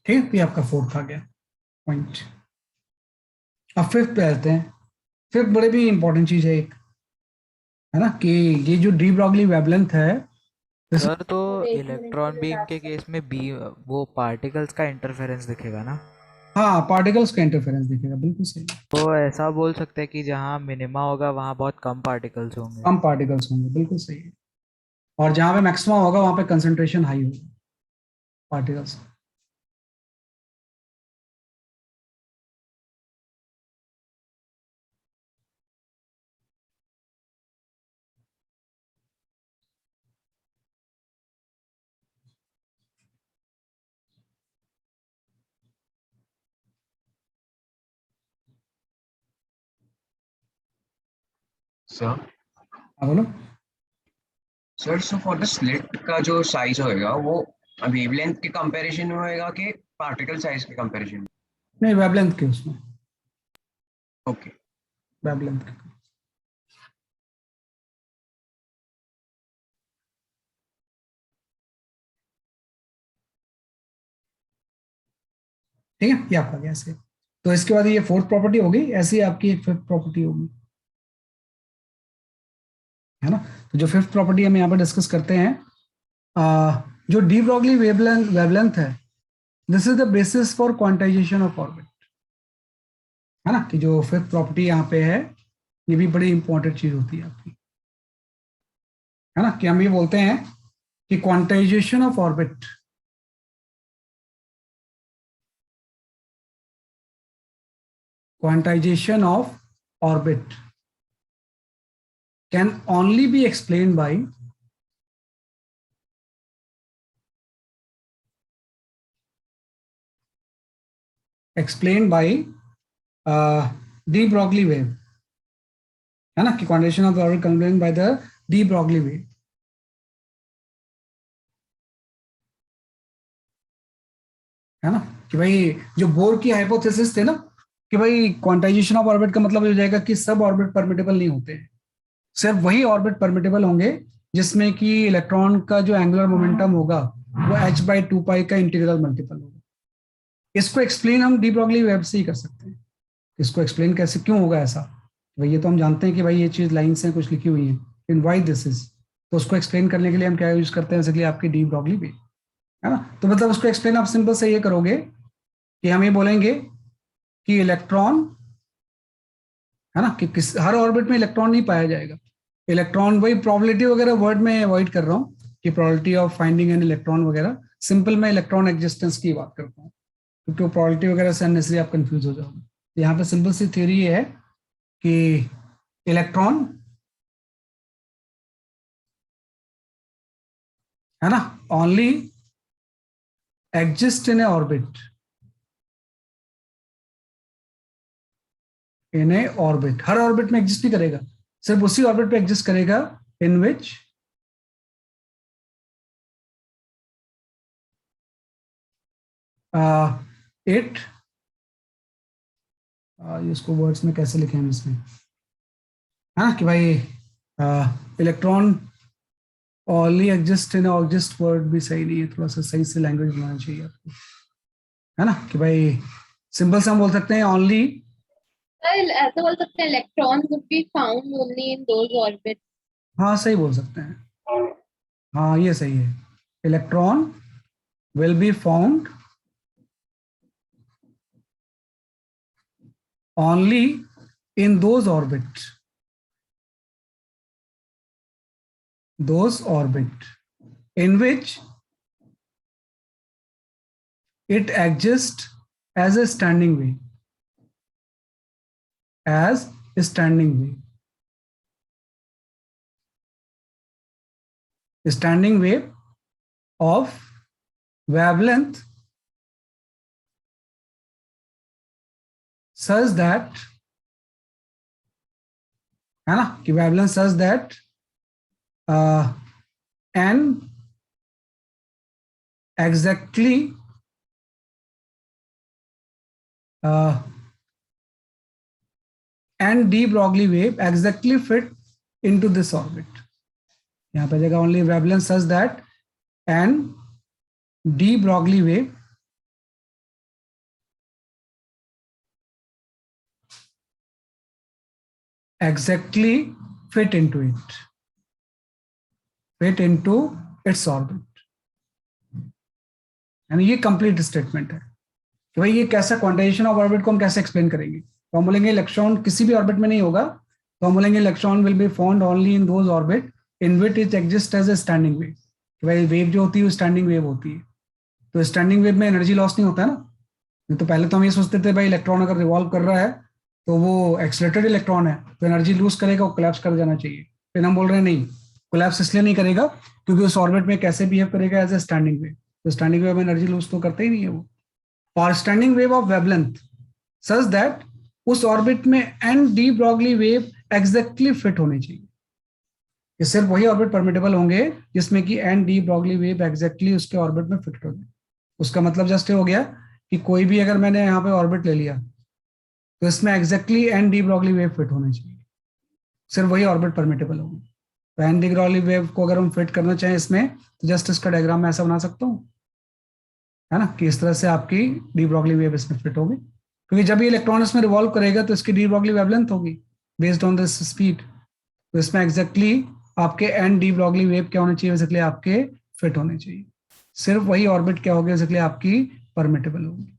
ठीक है, ये आपका फोर्थ आ गया पॉइंट। अब फिफ्थ पे आते हैं। फिफ्थ बड़े भी इंपॉर्टेंट चीज है एक, है ना, कि ये जो डी ब्रॉगली वेवलेंथ है, सर तो इलेक्ट्रॉन बीम के केस में बी वो पार्टिकल्स का इंटरफेरेंस दिखेगा ना। हाँ पार्टिकल्स का इंटरफेरेंस दिखेगा, बिल्कुल सही। तो ऐसा बोल सकते हैं कि जहाँ मिनिमा होगा वहाँ बहुत कम पार्टिकल्स होंगे। कम पार्टिकल्स होंगे, बिल्कुल सही है। और जहां पे मैक्सिमम होगा वहां पे कंसंट्रेशन हाई होगा पार्टिकल्स। सर हाँ बोलो। Sir so for the slit का जो साइज होएगा वो वेवलेंथ के कंपैरिजन में होएगा कि पार्टिकल साइज के कंपैरिजन में? नहीं, वेवलेंथ के उसमें, ओके। वेवलेंथ के। ठीक है, ये आपका गया ऐसे। तो इसके बाद ये फोर्थ प्रॉपर्टी होगी, ऐसी आपकी एक फिफ्थ प्रॉपर्टी होगी, है ना। तो जो फिफ्थ प्रॉपर्टी हम यहाँ पर डिस्कस करते हैं, जो डी ब्रॉगली वेवलेंथ है, this is the basis for quantization of orbit. है ना, कि जो फिफ्थ प्रॉपर्टी यहाँ पे है, ये भी बड़ी इंपॉर्टेंट चीज होती है आपकी, है ना, कि हम ये बोलते हैं कि quantization of orbit, quantization of orbit can only be explained by de Broglie wave, है ना, कि quantization of the orbit explained by the de Broglie wave, है ना, कि भाई जो बोर की हाइपोथेसिस थे ना कि भाई क्वांटाइजेशन ऑफ ऑर्बिट का मतलब हो जाएगा कि सब ऑर्बिट परमिटेबल नहीं होते हैं, सिर्फ वही ऑर्बिट परमिटेबल होंगे जिसमें कि इलेक्ट्रॉन का जो एंगुलर मोमेंटम होगा वो h/2 का इंटीग्रल मल्टीपल होगा। इसको एक्सप्लेन हम डी ब्रॉगली वेव से ही कर सकते हैं। इसको एक्सप्लेन कैसे, क्यों होगा ऐसा, भाई ये तो हम जानते हैं कि भाई ये चीज लाइन्स हैं कुछ लिखी हुई है, इन व्हाई दिस इज, तो उसको एक्सप्लेन करने के लिए हम क्या यूज करते हैं, बेसिकली आपकी डी ब्रॉगली वेव, है ना। तो मतलब उसको एक्सप्लेन आप सिंपल से ये करोगे कि हम ये बोलेंगे कि इलेक्ट्रॉन, है ना, कि हर ऑर्बिट में इलेक्ट्रॉन नहीं पाया जाएगा। इलेक्ट्रॉन, वही प्रोबेबिलिटी वगैरह वर्ड में अवॉइड कर रहा हूँ कि probability of finding an electron वगैरह, सिंपल मैं इलेक्ट्रॉन एग्जिस्टेंस की बात करता हूँ, क्योंकि वो प्रोबेबिलिटी वगैरह से अननेसेसरी आप कंफ्यूज हो जाओगे। यहाँ पे सिंपल सी थ्योरी है कि इलेक्ट्रॉन, है ना, only exist in A orbit, in A orbit, her orbit में एग्जिस्ट नहीं करेगा, सिर्फ उसी ऑर्बिट पे एग्जिस्ट करेगा इन विच इट, इसको वर्ड्स में कैसे लिखे हम इसमें, है ना, कि भाई electron only exist in, exist word भी सही नहीं है, थोड़ा सा सही से लैंग्वेज बनाना चाहिए आपको, है ना, कि भाई सिंपल से हम बोल सकते हैं ओनली, ऐसा बोल सकते हैं electron would be found only in those orbit. हाँ सही बोल सकते हैं, हाँ ये सही है, electron will be found only in those orbit in which it exists as a standing wave, as a standing wave, a standing wave of wavelength such that, है ना, कि wavelength such that n exactly and de Broglie wave exactly fit into this orbit. यहाँ पे जगह only wavelength such that and de Broglie wave exactly fit into it, fit into its orbit। यानी ये complete statement है कि भाई ये कैसा क्वांटाइजेशन ऑफ ऑर्बिट को हम कैसे एक्सप्लेन करेंगे। तो हम बोलेंगे इलेक्ट्रॉन किसी भी ऑर्बिट में नहीं होगा, तो हम बोलेंगे electron will be found only in those orbit in which it exist as a standing wave. कि भाई वेव जो होती है वो स्टैंडिंग वेव होती है, तो स्टैंडिंग वेव में एनर्जी लॉस नहीं होता है ना। तो पहले तो हम ये सोचते थे भाई इलेक्ट्रॉन अगर रिवॉल्व कर रहा है तो वो एक्सलेटेड इलेक्ट्रॉन है तो एनर्जी लूज करेगा, वो कोलैप्स कर जाना चाहिए। फिर हम बोल रहे हैं नहीं, कोलैप्स इसलिए नहीं करेगा क्योंकि उस ऑर्बिट में कैसे बिहेव करेगा एज ए स्टैंडिंग वेव, तो स्टैंडिंग वेव में एनर्जी लूज तो करता ही नहीं है वो। और standing wave of wavelength such that उस ऑर्बिट में n de Broglie wave exactly fit होनी चाहिए, कि सिर्फ वही ऑर्बिट परमिटेबल होंगे जिसमें कि n de Broglie wave exactly उसके ऑर्बिट में फिट हो जाए। उसका मतलब जस्ट हो गया कि कोई भी अगर मैंने यहाँ पे ऑर्बिट ले लिया तो इसमें exactly n de Broglie wave fit होनी चाहिए, सिर्फ वही ऑर्बिट परमिटेबल होगी। तो एन डी ब्रॉगली वेव को अगर हम फिट करना चाहें इसमें तो जस्ट इसका डायग्राम मैं ऐसा बना सकता हूँ, है ना, कि इस तरह से आपकी डी ब्रॉगली वेव इसमें फिट होगी, क्योंकि जब ये इलेक्ट्रॉन इसमें रिवॉल्व करेगा तो इसकी डी ब्रॉगली वेवलेंथ होगी बेस्ड ऑन दिस स्पीड। तो इसमें एग्जैक्टली आपके एन डी ब्रॉगली वेव क्या होने चाहिए, बेसिकली आपके फिट होने चाहिए, सिर्फ वही ऑर्बिट क्या होगी बेसिकली आपकी परमिटेबल होगी।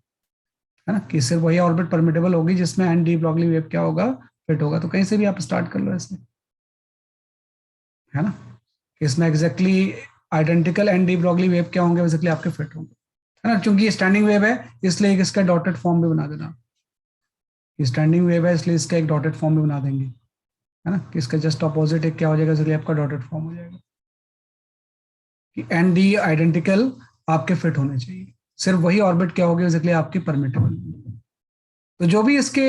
है ना, कि सिर्फ वही ऑर्बिट परमिटेबल होगी जिसमें एन डी ब्रॉगली वेव क्या होगा, फिट होगा। तो कहीं से भी आप स्टार्ट कर लो ऐसे, है ना, इसमें exactly identical n de Broglie wave क्या होंगे, बेसिकली आपके फिट होंगे, है ना। क्योंकि स्टैंडिंग वेव है इसलिए एक इसका डॉटेड फॉर्म भी बना देना, स्टैंडिंग वेव है इसलिए इसका एक डॉटेड फॉर्म भी बना देंगे, है ना, कि इसका जस्ट अपोजिट एक क्या हो जाएगा, इसलिए आपका डॉटेड फॉर्म हो जाएगा कि एन डी आइडेंटिकल आपके फिट होने चाहिए, सिर्फ वही ऑर्बिट क्या होगी बेसिकली आपकी परमिटेबल। तो जो भी इसके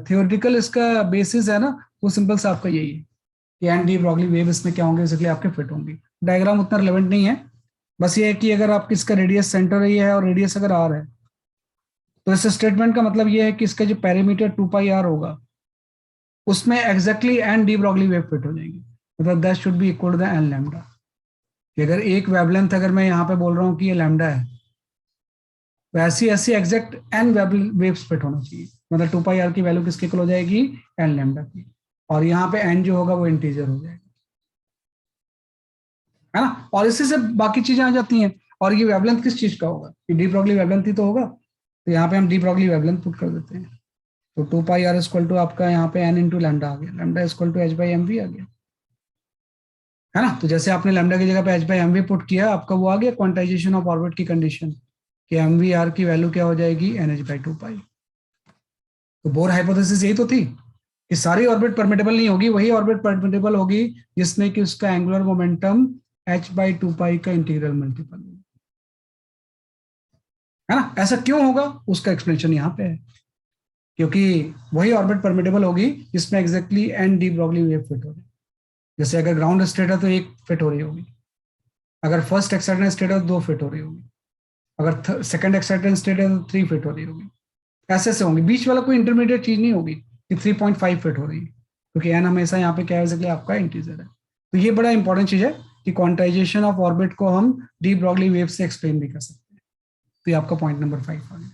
थियोरेटिकल इसका बेसिस है ना, वो सिंपल सा आपका यही है कि एन डी ब्रॉगली वेव इसमें क्या होंगे, बेसिकली आपके फिट होंगे। डायग्राम उतना रिलेवेंट नहीं है, बस ये है कि अगर आपकी इसका रेडियस सेंटर ही है और रेडियस अगर आर है, तो इस स्टेटमेंट का मतलब ये है कि इसका जो पैरामीटर 2πr होगा उसमें exactly n de Broglie wave fit हो जाएगी, मतलब that should be equal to the n lambda. कि अगर एक वेवलेंथ अगर मैं यहाँ पे बोल रहा हूँ कि ये लैम्डा है, तो ऐसी ऐसी एग्जैक्ट एन वेव्स फिट होना चाहिए, मतलब 2πr की वैल्यू किसके इक्वल हो जाएगी, एन लैम्डा की, और यहाँ पे एन जो होगा वो इंटीजर हो जाएगा, है ना। और इसी से बाकी चीजें आ जाती हैं। और ये वेवलेंथ किस चीज का होगा, कि डी ब्रॉगली वेवलेंथ ही तो होगा, तो यहाँ पे हम डी ब्रॉगली वेवलेंथ पुट कर देते हैं। तो 2πr इक्वल टू आपका यहाँ पे एन इंटू लैम्डा आ गया, lambda equal to H by M V आ गया, है ना। तो जैसे आपने लैम्डा की जगह पे h by M v put किया, आपका वो आ गया क्वांटाइजेशन ऑफ ऑर्बिट की कंडीशन, कि एम वी आर की वैल्यू क्या हो जाएगी, एन एच बाई 2π। तो बोर हाइपोथेसिस यही तो थी कि सारी ऑर्बिट परमिटेबल नहीं होगी, वही ऑर्बिट परमिटेबल होगी जिसमें कि उसका एंगुलर मोमेंटम h बाई 2π का इंटीग्रल मल्टीपल होगा, है ना। ऐसा क्यों होगा उसका एक्सप्लेनेशन यहाँ पे है, क्योंकि वही ऑर्बिट परमिटेबल होगी जिसमें exactly n de Broglie wave fit हो रही है। जैसे अगर ग्राउंड स्टेट है तो एक फिट हो रही होगी, अगर फर्स्ट एक्साइटेड स्टेट है तो 2 फिट हो रही होगी, अगर सेकंड एक्साइटेड स्टेट है तो 3 फिट हो रही होगी, ऐसे ऐसे होंगे। बीच वाला कोई इंटरमीडिएट चीज नहीं होगी कि 3.5 फिट हो रही है, क्योंकि एन हमेशा यहाँ पे क्या है, बेसिकली आपका इंटीजर है। तो ये बड़ा इंपॉर्टेंट चीज है कि क्वांटाइजेशन ऑफ ऑर्बिट को हम डी ब्रॉगली वेव से एक्सप्लेन भी कर सकते हैं। तो ये आपका पॉइंट नंबर 5 आ गया।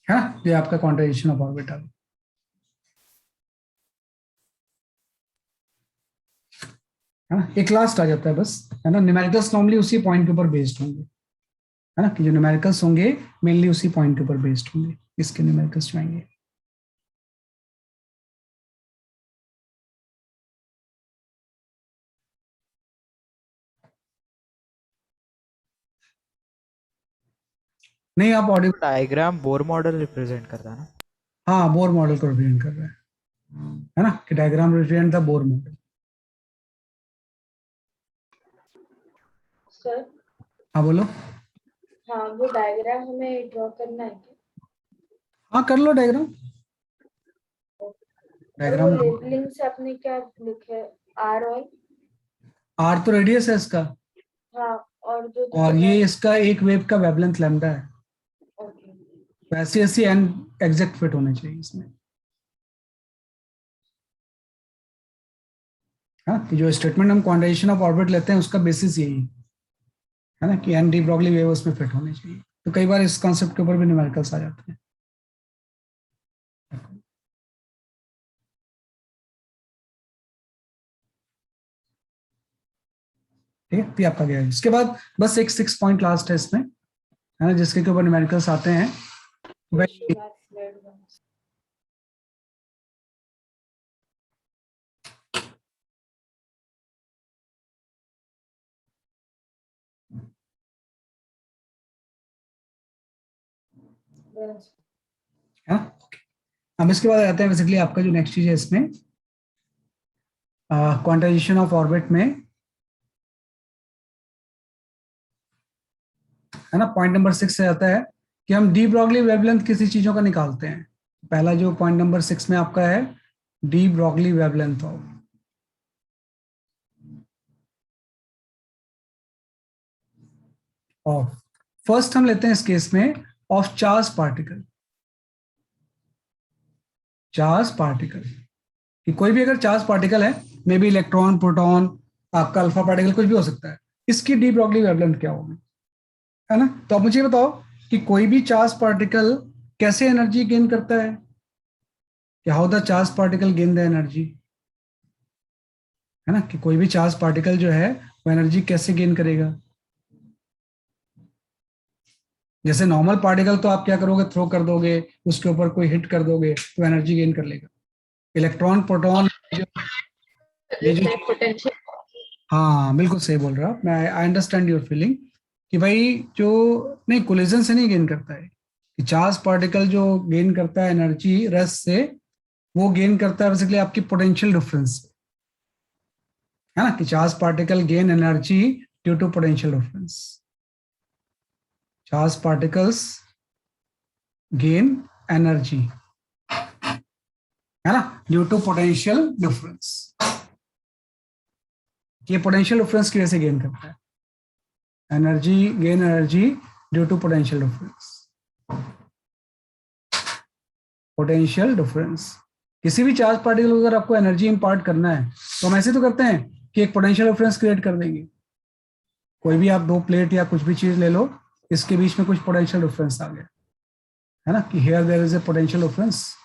है ना, ये आपका क्वांटाइजेशन ऑफ ऑर्बिट आ गया, है ना। एक लास्ट आ जाता है बस, है ना। न्यूमेरिकल्स नॉर्मली उसी पॉइंट के ऊपर बेस्ड होंगे, है ना, कि जो न्यूमेरिकल्स होंगे मेनली उसी पॉइंट के ऊपर बेस्ड होंगे, इसके न्यूमेरिकल्स जो आएंगे। नहीं आप audio, diagram Bohr model represent करता है ना। हाँ बोर मॉडल को रिप्रेजेंट कर रहा है ना, कि diagram represent the Bohr model. Sir हाँ बोलो। हाँ वो डायग्राम हमें ड्रॉ करना है क्या? हाँ कर लो डायग्राम, और वो डायग्राम। लेबलिंग से आपने क्या लिखा है, आर और आर तो रेडियस है इसका, हाँ और जो और दूसरा ये है? इसका एक वेव का वेवलेंथ लैम्डा है। ओके वैसे ऐसी एन एग्जैक्ट फिट होने चाहिए इसमें, हाँ। कि जो स्टेटमेंट हम क्वांटाइजेशन ऑफ ऑर्बिट लेते हैं उसका बेसिस यही है ना, कि एन डी ब्रॉगली वेव उसमें फिट होनी चाहिए। तो कई बार इस कॉन्सेप्ट के ऊपर भी न्यूमेरिकल्स आ जाते हैं। ठीक है, तो ये आपका गया है। इसके बाद बस एक 6 पॉइंट लास्ट है इसमें, है ना, जिसके ऊपर न्यूमेरिकल्स आते हैं। वही बस है ना। अब इसके बाद आते हैं बेसिकली आपका जो नेक्स्ट चीज है इसमें क्वांटाइजेशन ऑफ ऑर्बिट में, है ना। पॉइंट नंबर 6 से आता है कि हम डी ब्रॉगली वेवलेंथ किसी चीजों का निकालते हैं। पहला जो पॉइंट नंबर 6 में आपका है de Broglie wavelength of first हम लेते हैं इस केस में of charge particle. Charge particle कि कोई भी अगर चार्ज पार्टिकल है, मे बी इलेक्ट्रॉन, प्रोटॉन, आपका अल्फा पार्टिकल, कुछ भी हो सकता है, इसकी डी ब्रॉगली वेवलेंथ क्या होगी, है ना। तो आप मुझे बताओ कि कोई भी चार्ज पार्टिकल कैसे एनर्जी गेन करता है, कि how the charge particle gain the energy, है ना। कि कोई भी चार्ज पार्टिकल जो है वो एनर्जी कैसे गेन करेगा। जैसे नॉर्मल पार्टिकल तो आप क्या करोगे, थ्रो कर दोगे, उसके ऊपर कोई हिट कर दोगे तो एनर्जी गेन कर लेगा। इलेक्ट्रॉन, प्रोटॉन, ये जो पोटेंशियल हाँ बिल्कुल सही बोल रहा हूँ मैं, आई अंडरस्टैंड योर फीलिंग कि भाई जो नहीं, कोलिजन से नहीं गेन करता है। कि चार्ज पार्टिकल जो गेन करता है एनर्जी रेस्ट से, वो गेन करता है बेसिकली आपकी पोटेंशियल डिफरेंस, है ना। कि charge particle gain energy due to potential difference. Charge particles gain energy, है ना, ड्यू टू पोटेंशियल डिफरेंस। ये पोटेंशियल डिफरेंस की वजह से गेन करता है energy, gain energy due to potential difference. Potential difference, किसी भी चार्ज पार्टिकल को अगर आपको एनर्जी इंपार्ट करना है तो हम ऐसे तो करते हैं कि एक पोटेंशियल डिफरेंस क्रिएट कर देंगे। कोई भी आप दो प्लेट या कुछ भी चीज ले लो, इसके बीच में कुछ पोटेंशियल डिफरेंस आ गया, है ना। कि here there is a potential difference.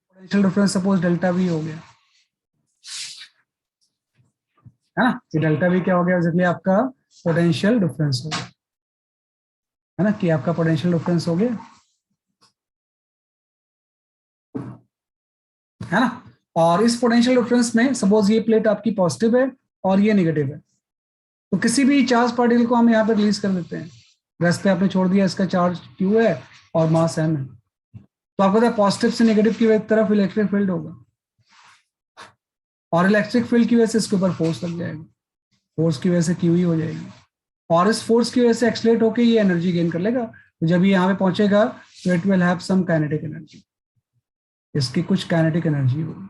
Potential difference suppose delta v हो गया, है ना। कि डेल्टा वी क्या हो गया, बेसिकली आपका पोटेंशियल डिफरेंस हो गया, है ना। कि आपका पोटेंशियल डिफरेंस हो गया, है ना। और इस पोटेंशियल डिफरेंस में सपोज ये प्लेट आपकी पॉजिटिव है और ये नेगेटिव है, तो किसी भी चार्ज पार्टिकल को हम यहाँ पे रिलीज कर देते हैं। रेस्ट पे आपने छोड़ दिया, इसका चार्ज Q है और मास m है, तो आपको पता है पॉजिटिव से नेगेटिव की तरफ इलेक्ट्रिक फील्ड होगा, और इलेक्ट्रिक फील्ड की वजह से इसके ऊपर फोर्स लग जाएगा, फोर्स की वजह से QE हो जाएगी, और इस फोर्स की वजह से एक्सलेट होकर ये एनर्जी गेन कर लेगा। तो जब ये यहाँ पे पहुंचेगा तो it will have some kinetic energy, इसकी कुछ काइनेटिक एनर्जी होगी,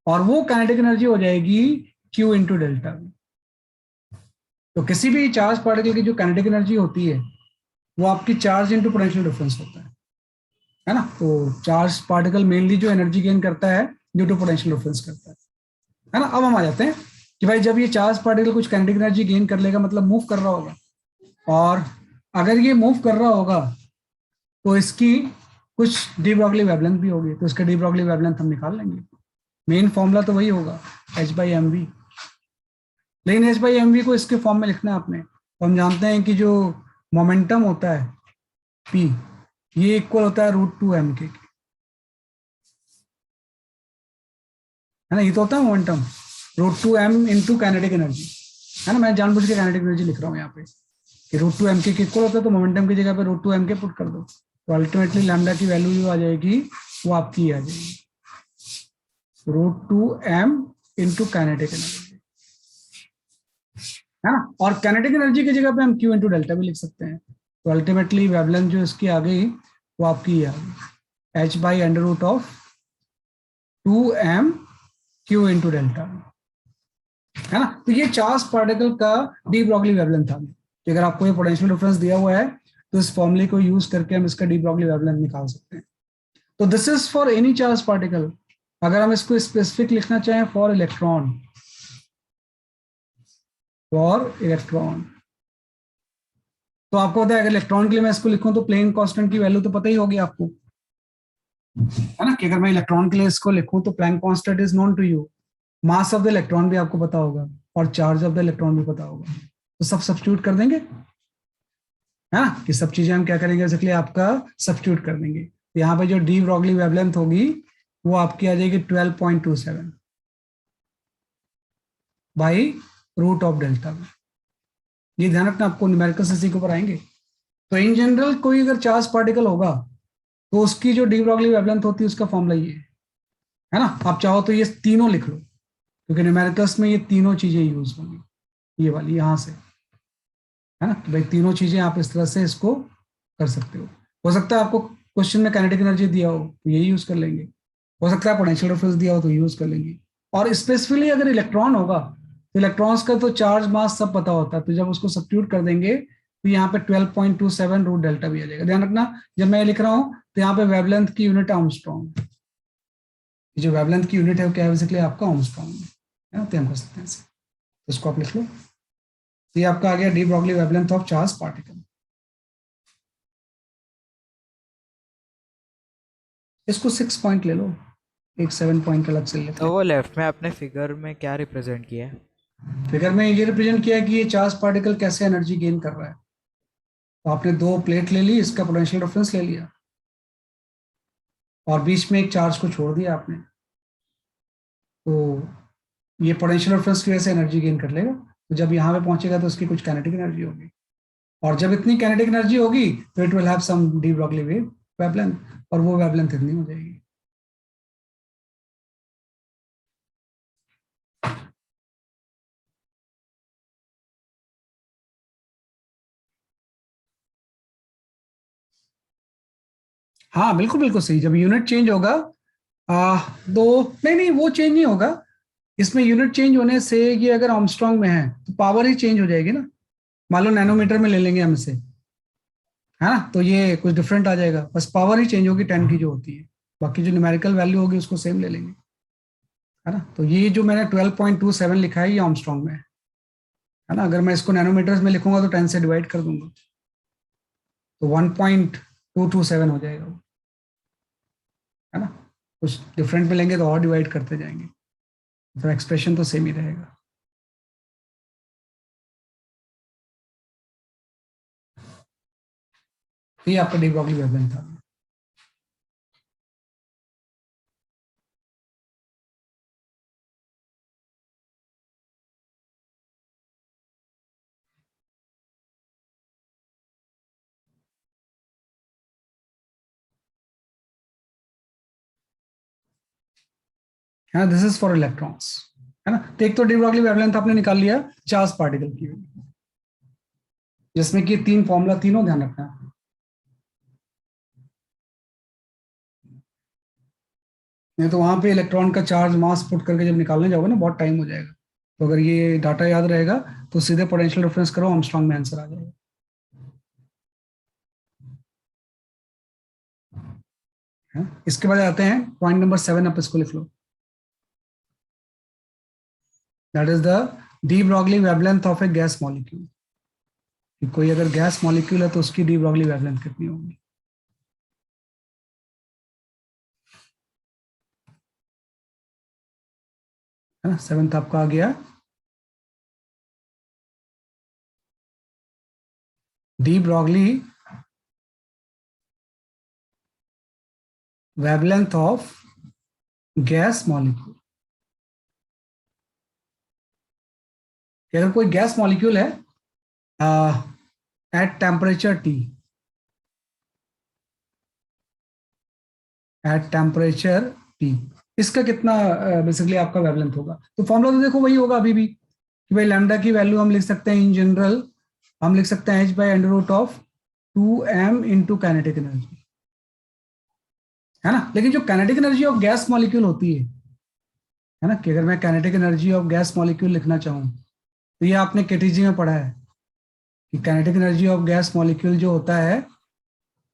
और वो काइनेटिक एनर्जी हो जाएगी Q इंटू डेल्टा V। तो किसी भी चार्ज पार्टिकल की जो काइनेटिक एनर्जी होती है वो आपकी चार्ज इंटू पोटेंशियल डिफरेंस होता है ना। तो चार्ज पार्टिकल मेनली जो एनर्जी गेन करता है ड्यू टू पोटेंशियल डिफरेंस करता है ना। अब हम आ जाते हैं कि भाई जब ये चार्ज पार्टिकल कुछ काइनेटिक एनर्जी गेन कर लेगा, मतलब मूव कर रहा होगा, और अगर ये मूव कर रहा होगा तो इसकी कुछ डी ब्रॉगली वेवलेंथ भी होगी, तो इसका डी ब्रॉगली वेवलेंथ हम निकाल लेंगे। मेन फॉर्मूला तो वही होगा h/mv, लेकिन h/mv को इसके फॉर्म में लिखना है आपने। तो हम जानते हैं कि जो मोमेंटम होता है p, ये इक्वल होता है √2m के, है ना। ये तो होता है momentum √2m into kinetic energy, है ना। मैं जानबूझ के काइनेटिक एनर्जी लिख रहा हूँ यहाँ पे कि √2m के इक्वल होता है, तो मोमेंटम की जगह पे √2m के पुट कर दो, तो अल्टीमेटली लैम्डा की वैल्यू जो आ जाएगी वो आपकी आ जाएगी √2m इंटू काइनेटिक एनर्जी, है ना। और काइनेटिक एनर्जी की जगह पे हम Q इंटू डेल्टा भी लिख सकते हैं। तो अल्टीमेटली वेवलेंथ जो इसकी आ गई वो आपकी आ गई h/√2m Q इंटू डेल्टा, है ना। तो ये चार्ज पार्टिकल का डी ब्रॉगली वेवलेंथ आ गई। अगर आपको ये पोटेंशियल डिफरेंस दिया हुआ है तो इस फॉर्मूले को यूज करके हम इसका डी ब्रॉगली वेवलेंथ निकाल सकते हैं। तो this is for any charge particle. अगर हम इसको स्पेसिफिक लिखना चाहें फॉर इलेक्ट्रॉन, तो आपको पता है अगर इलेक्ट्रॉन के लिए मैं इसको लिखूं तो प्लेन कांस्टेंट की वैल्यू तो पता ही होगी आपको, है ना। कि अगर मैं इलेक्ट्रॉन के लिए इसको लिखूं तो Planck constant is known to you, mass of the electron भी आपको पता होगा और चार्ज ऑफ द इलेक्ट्रॉन भी पता होगा, तो सब सब्स्टिट्यूट कर देंगे, है ना। कि सब चीजें हम क्या करेंगे, इसलिए आपका सब्स्टिट्यूट कर देंगे। तो यहाँ पे जो डी ब्रॉगली वेवलेंथ होगी वो आपकी आ जाएगी 12.27 बाई रूट ऑफ डेल्टा। ये ध्यान रखना, आपको न्यूमेरिकल इसी के ऊपर आएंगे। तो इन जनरल कोई अगर चार्ज पार्टिकल होगा तो उसकी जो डी ब्रॉगली वेवलेंथ होती है उसका फॉर्मूला ये है ना। आप चाहो तो ये तीनों लिख लो, क्योंकि न्यूमेरिकल्स में ये तीनों चीजें यूज होंगी, ये वाली यहाँ से, है ना। तो भाई तीनों चीजें आप इस तरह से इसको कर सकते हो सकता है आपको क्वेश्चन में काइनेटिक एनर्जी दिया हो तो यही यूज कर लेंगे, हो सकता है पोटेंशियल डिफरेंस दिया हो तो यूज कर लेंगे। और स्पेसिफिकली अगर इलेक्ट्रॉन होगा तो इलेक्ट्रॉन्स का तो चार्ज मास सब पता होता है, तो जब उसको सब्स्टिट्यूट कर देंगे तो यहाँ पे 12.27 रूट डेल्टा भी आ जाएगा। ध्यान रखना जब मैं लिख रहा हूँ तो यहाँ पे वेवलेंथ की यूनिट आर्मस्ट्रॉन्ग, जो वेवलेंथ की यूनिट है वो क्या है, बेसिकली आपका आर्मस्ट्रॉन्ग है ना। तो हम कर सकते हैं इसे, तो इसको आप लिख लो। तो ये आपका आ गया de Broglie wavelength of charge particle. इसको 6 पॉइंट ले लो, एक 7 पॉइंट अलग से लेते तो हैं। वो लेफ्ट में आपने फिगर में क्या रिप्रेजेंट किया है? फिगर में ये रिप्रेजेंट किया कि ये चार्ज पार्टिकल कैसे एनर्जी गेन कर रहा है। तो आपने दो प्लेट ले ली, इसका पोटेंशियल डिफरेंस ले लिया और बीच में एक चार्ज को छोड़ दिया आपने, तो ये पोटेंशियल डिफरेंस की वजह से एनर्जी गेन कर लेगा। तो जब यहाँ पे पहुंचेगा तो उसकी कुछ काइनेटिक एनर्जी होगी, और जब इतनी काइनेटिक एनर्जी होगी तो it will have some de Broglie wavelength, और वो वेवलेंथ इतनी हो जाएगी। हाँ बिल्कुल बिल्कुल सही। जब यूनिट चेंज होगा दो, नहीं वो चेंज नहीं होगा इसमें। यूनिट चेंज होने से ये अगर आर्मस्ट्रॉन्ग में है तो पावर ही चेंज हो जाएगी ना। मान लो नैनोमीटर में ले लेंगे हम इसे, है ना, तो ये कुछ डिफरेंट आ जाएगा, बस पावर ही चेंज होगी 10 की जो होती है, बाकी जो न्यूमेरिकल वैल्यू होगी उसको सेम ले लेंगे, है ना। तो ये जो मैंने 12.27 लिखा है ये आर्मस्ट्रॉन्ग में है ना। अगर मैं इसको नैनोमीटर्स में लिखूंगा तो 10 से डिवाइड कर दूंगा तो 1.227 हो जाएगा वो, है ना। कुछ डिफरेंट में लेंगे तो और डिवाइड करते जाएंगे, तो एक्सप्रेशन तो सेम ही रहेगा। ये आपका डी ब्रॉगली वेवलेंथ था। है ना, दिस इज फॉर इलेक्ट्रॉन्स, है ना। तो एक तो डी ब्रॉगली वेवलेंथ आपने निकाल लिया चार्ज पार्टिकल की, जिसमें कि तीन फॉर्मूला, तीनों ध्यान रखना है। नहीं तो वहां पे इलेक्ट्रॉन का चार्ज मास पुट करके जब निकालने जाओगे ना बहुत टाइम हो जाएगा। तो अगर ये डाटा याद रहेगा तो सीधे पोटेंशियल डिफरेंस करो, आर्मस्ट्रॉन्ग में आंसर आ जाएगा। इसके बाद आते हैं पॉइंट नंबर 7, आप इसको लिख लो। That is the de Broglie wavelength of a gas molecule. कोई अगर गैस मॉलिक्यूल है तो उसकी डी ब्रॉगली वेवलेंथ कितनी होगी। है ना, 7th आपका आ गया de Broglie wavelength of gas molecule. अगर कोई गैस मॉलिक्यूल है at temperature T, at temperature T, इसका कितना बेसिकली आपका वेवलेंथ होगा। तो फॉर्मूला तो देखो वही होगा अभी भी, कि भाई लैम्डा की वैल्यू हम लिख सकते हैं इन जनरल, हम लिख सकते हैं h/√of 2m into kinetic energy, है ना। लेकिन जो kinetic energy of gas molecule होती है ना, कि अगर मैं kinetic energy of gas molecule लिखना चाहूँ तो ये आपने केटीजी में पढ़ा है कि kinetic energy of gas molecule जो होता है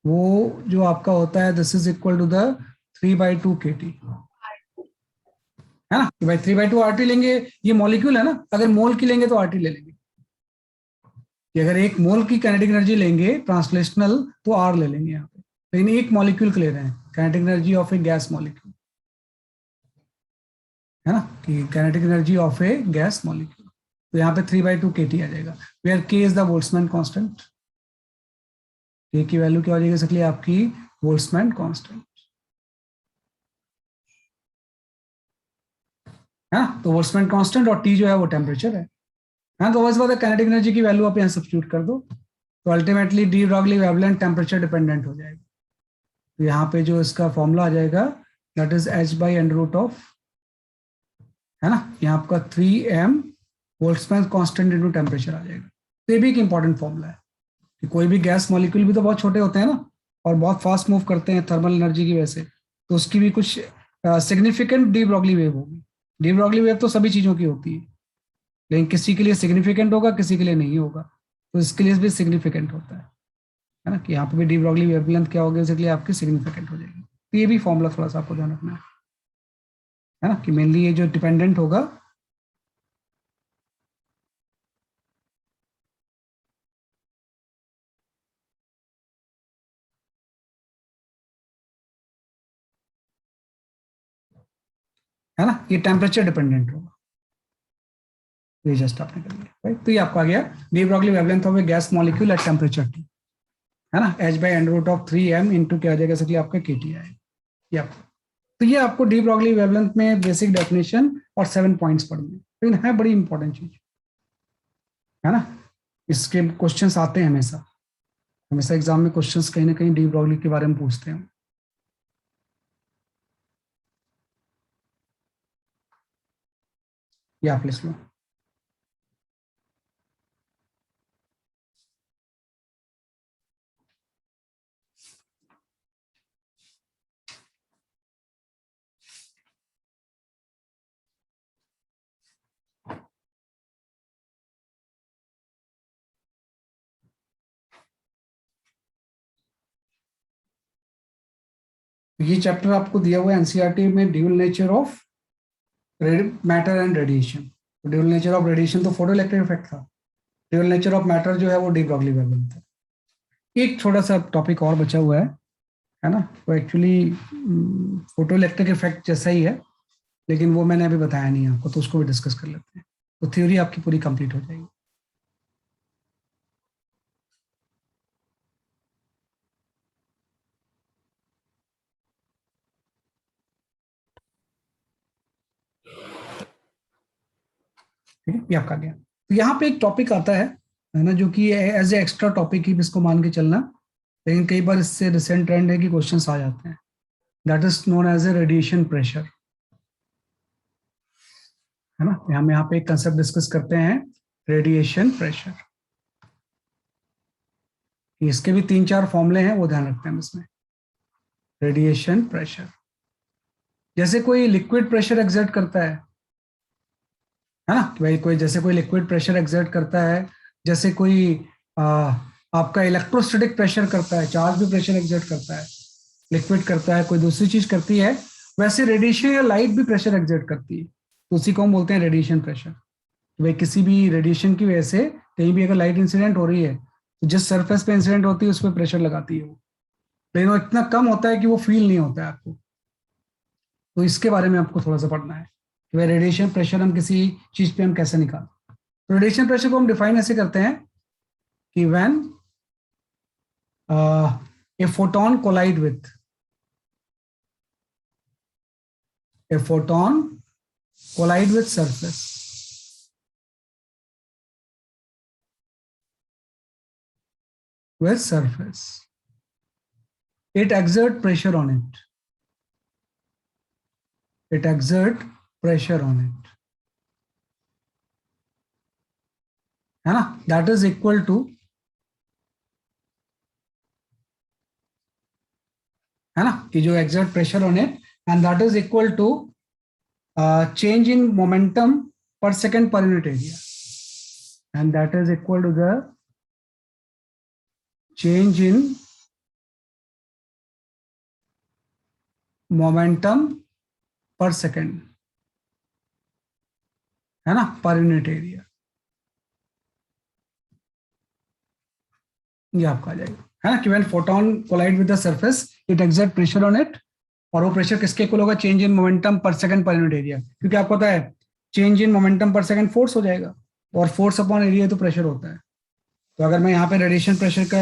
वो जो आपका होता है this is equal to the 3/2 kT, है ना। कि भाई 3/2 RT लेंगे, ये मॉलिक्यूल है ना, अगर मोल की लेंगे तो RT ले लेंगे, कि अगर एक मोल की काइनेटिक एनर्जी लेंगे ट्रांसलेशनल तो R ले लेंगे यहाँ पे, लेकिन एक मॉलिक्यूल के ले रहे हैं kinetic energy of a gas molecule, है ना, कि kinetic energy of a gas molecule. तो यहाँ पे 3/2 kT आ जाएगा, where K is the Boltzmann constant. K की वैल्यू क्या हो जाएगी इसके लिए आपकी बोल्ट्जमैन कांस्टेंट, है ना। तो बोल्ट्जमैन कांस्टेंट और T जो है वो टेम्परेचर है। हाँ, तो बस बात है काइनेटिक एनर्जी की वैल्यू आप यहाँ सब्स्टिट्यूट कर दो, तो ultimately D Broglie wavelength temperature dependent हो जाएगा। तो यहाँ पे जो इसका फॉर्मूला आ जाएगा that is h by under root of, है ना, यहाँ आपका 3m Boltzmann constant into temperature आ जाएगा। तो ये भी एक इंपॉर्टेंट फॉर्मूला है कि कोई भी गैस मॉलिक्यूल भी तो बहुत छोटे होते हैं ना, और बहुत फास्ट मूव करते हैं थर्मल एनर्जी की वजह से, तो उसकी भी कुछ सिग्निफिकेंट डी ब्रॉगली वेव होगी। डी ब्रॉगली वेव तो सभी चीज़ों की होती है, लेकिन किसी के लिए सिग्निफिकेंट होगा, किसी के लिए नहीं होगा, तो इसके लिए भी सिग्निफिकेंट होता है ना, कि यहाँ पे भी डी ब्रॉगली वेवलेंथ क्या होगी, इसके लिए आपकी सिग्निफिकेंट हो जाएगी। तो ये भी फॉर्मूला थोड़ा सा आपको ध्यान रखना है ना, कि मेनली ये जो डिपेंडेंट होगा है ना, ये टेम्परेचर डिपेंडेंट होगा। ये जस्ट आपने कर लिया, राइट। तो ये आपका आ गया de Broglie wavelength of a gas molecule at temperature T, है ना, h by under root of 3m into क्या आ जाएगा, इसके लिए आपका KT आएगा। ये आपको, तो ये आपको डी ब्रॉगली वेवलेंथ में बेसिक डेफिनेशन और 7 पॉइंट्स पढ़ने, लेकिन है बड़ी इंपॉर्टेंट चीज, है ना। इसके क्वेश्चंस आते हैं हमेशा, हमेशा एग्जाम में क्वेश्चंस कहीं ना कहीं डी ब्रॉगली के बारे में पूछते हैं। ये आप लिख लो। ये चैप्टर आपको दिया हुआ है एनसीईआरटी में, dual nature of matter and radiation. Dual nature of radiation तो फोटो इलेक्ट्रिक इफेक्ट था, ड्यूल नेचर ऑफ मैटर जो है वो डी ब्रॉगली वेवलेंथ था। एक छोटा सा टॉपिक और बचा हुआ है ना, वो एक्चुअली फोटो इलेक्ट्रिक इफेक्ट जैसा ही है, लेकिन वो मैंने अभी बताया नहीं आपको, तो उसको भी डिस्कस कर लेते हैं, तो थ्योरी आपकी पूरी कंप्लीट हो जाएगी। ठीक है, ये आपका गया। तो यहाँ पे एक टॉपिक आता है ना, जो कि एज ए एक्स्ट्रा टॉपिक ही इसको मान के चलना, लेकिन कई बार इससे रिसेंट ट्रेंड है कि क्वेश्चंस आ जाते हैं, that is known as a radiation pressure, है ना। हम यहाँ पे एक कंसेप्ट डिस्कस करते हैं, रेडिएशन प्रेशर। इसके भी 3-4 फॉर्मूले हैं, वो ध्यान रखते हैं इसमें। रेडिएशन प्रेशर, जैसे कोई लिक्विड प्रेशर एक्सर्ट करता है ना, कि भाई कोई जैसे कोई लिक्विड प्रेशर एक्सर्ट करता है, जैसे कोई आपका इलेक्ट्रोस्टैटिक प्रेशर करता है, चार्ज भी प्रेशर एक्सर्ट करता है, लिक्विड करता है, कोई दूसरी चीज करती है, वैसे रेडिएशन या लाइट भी प्रेशर एक्सर्ट करती है, तो उसी को हम बोलते हैं रेडिएशन प्रेशर। भाई किसी भी रेडिएशन की वजह से कहीं भी अगर लाइट इंसिडेंट हो रही है, तो जिस सरफेस पे इंसिडेंट होती है उस पर प्रेशर लगाती है वो, लेकिन वो इतना कम होता है कि वो फील नहीं होता है आपको। तो इसके बारे में आपको थोड़ा सा पढ़ना है कि भाई रेडिएशन प्रेशर हम किसी चीज पे हम कैसे निकालते हैं। तो रेडिएशन प्रेशर को हम डिफाइन ऐसे करते हैं कि when a photon collide with surface, it exert pressure on it, है ना, that is equal to, है ना, कि जो exert pressure on it and that is equal to change in momentum per second per unit area, and that is equal to the change in momentum per second, है ना, पर unit area. ये आपका आ जाएगा, है ना, कि when photon collide with the surface it exert pressure on it, और वो प्रेशर किसके इक्वल होगा, change in momentum per second per unit area, क्योंकि आपको पता है change in momentum per second force हो जाएगा, और फोर्स अपॉन एरिया तो प्रेशर होता है। तो अगर मैं यहाँ पे रेडिएशन प्रेशर का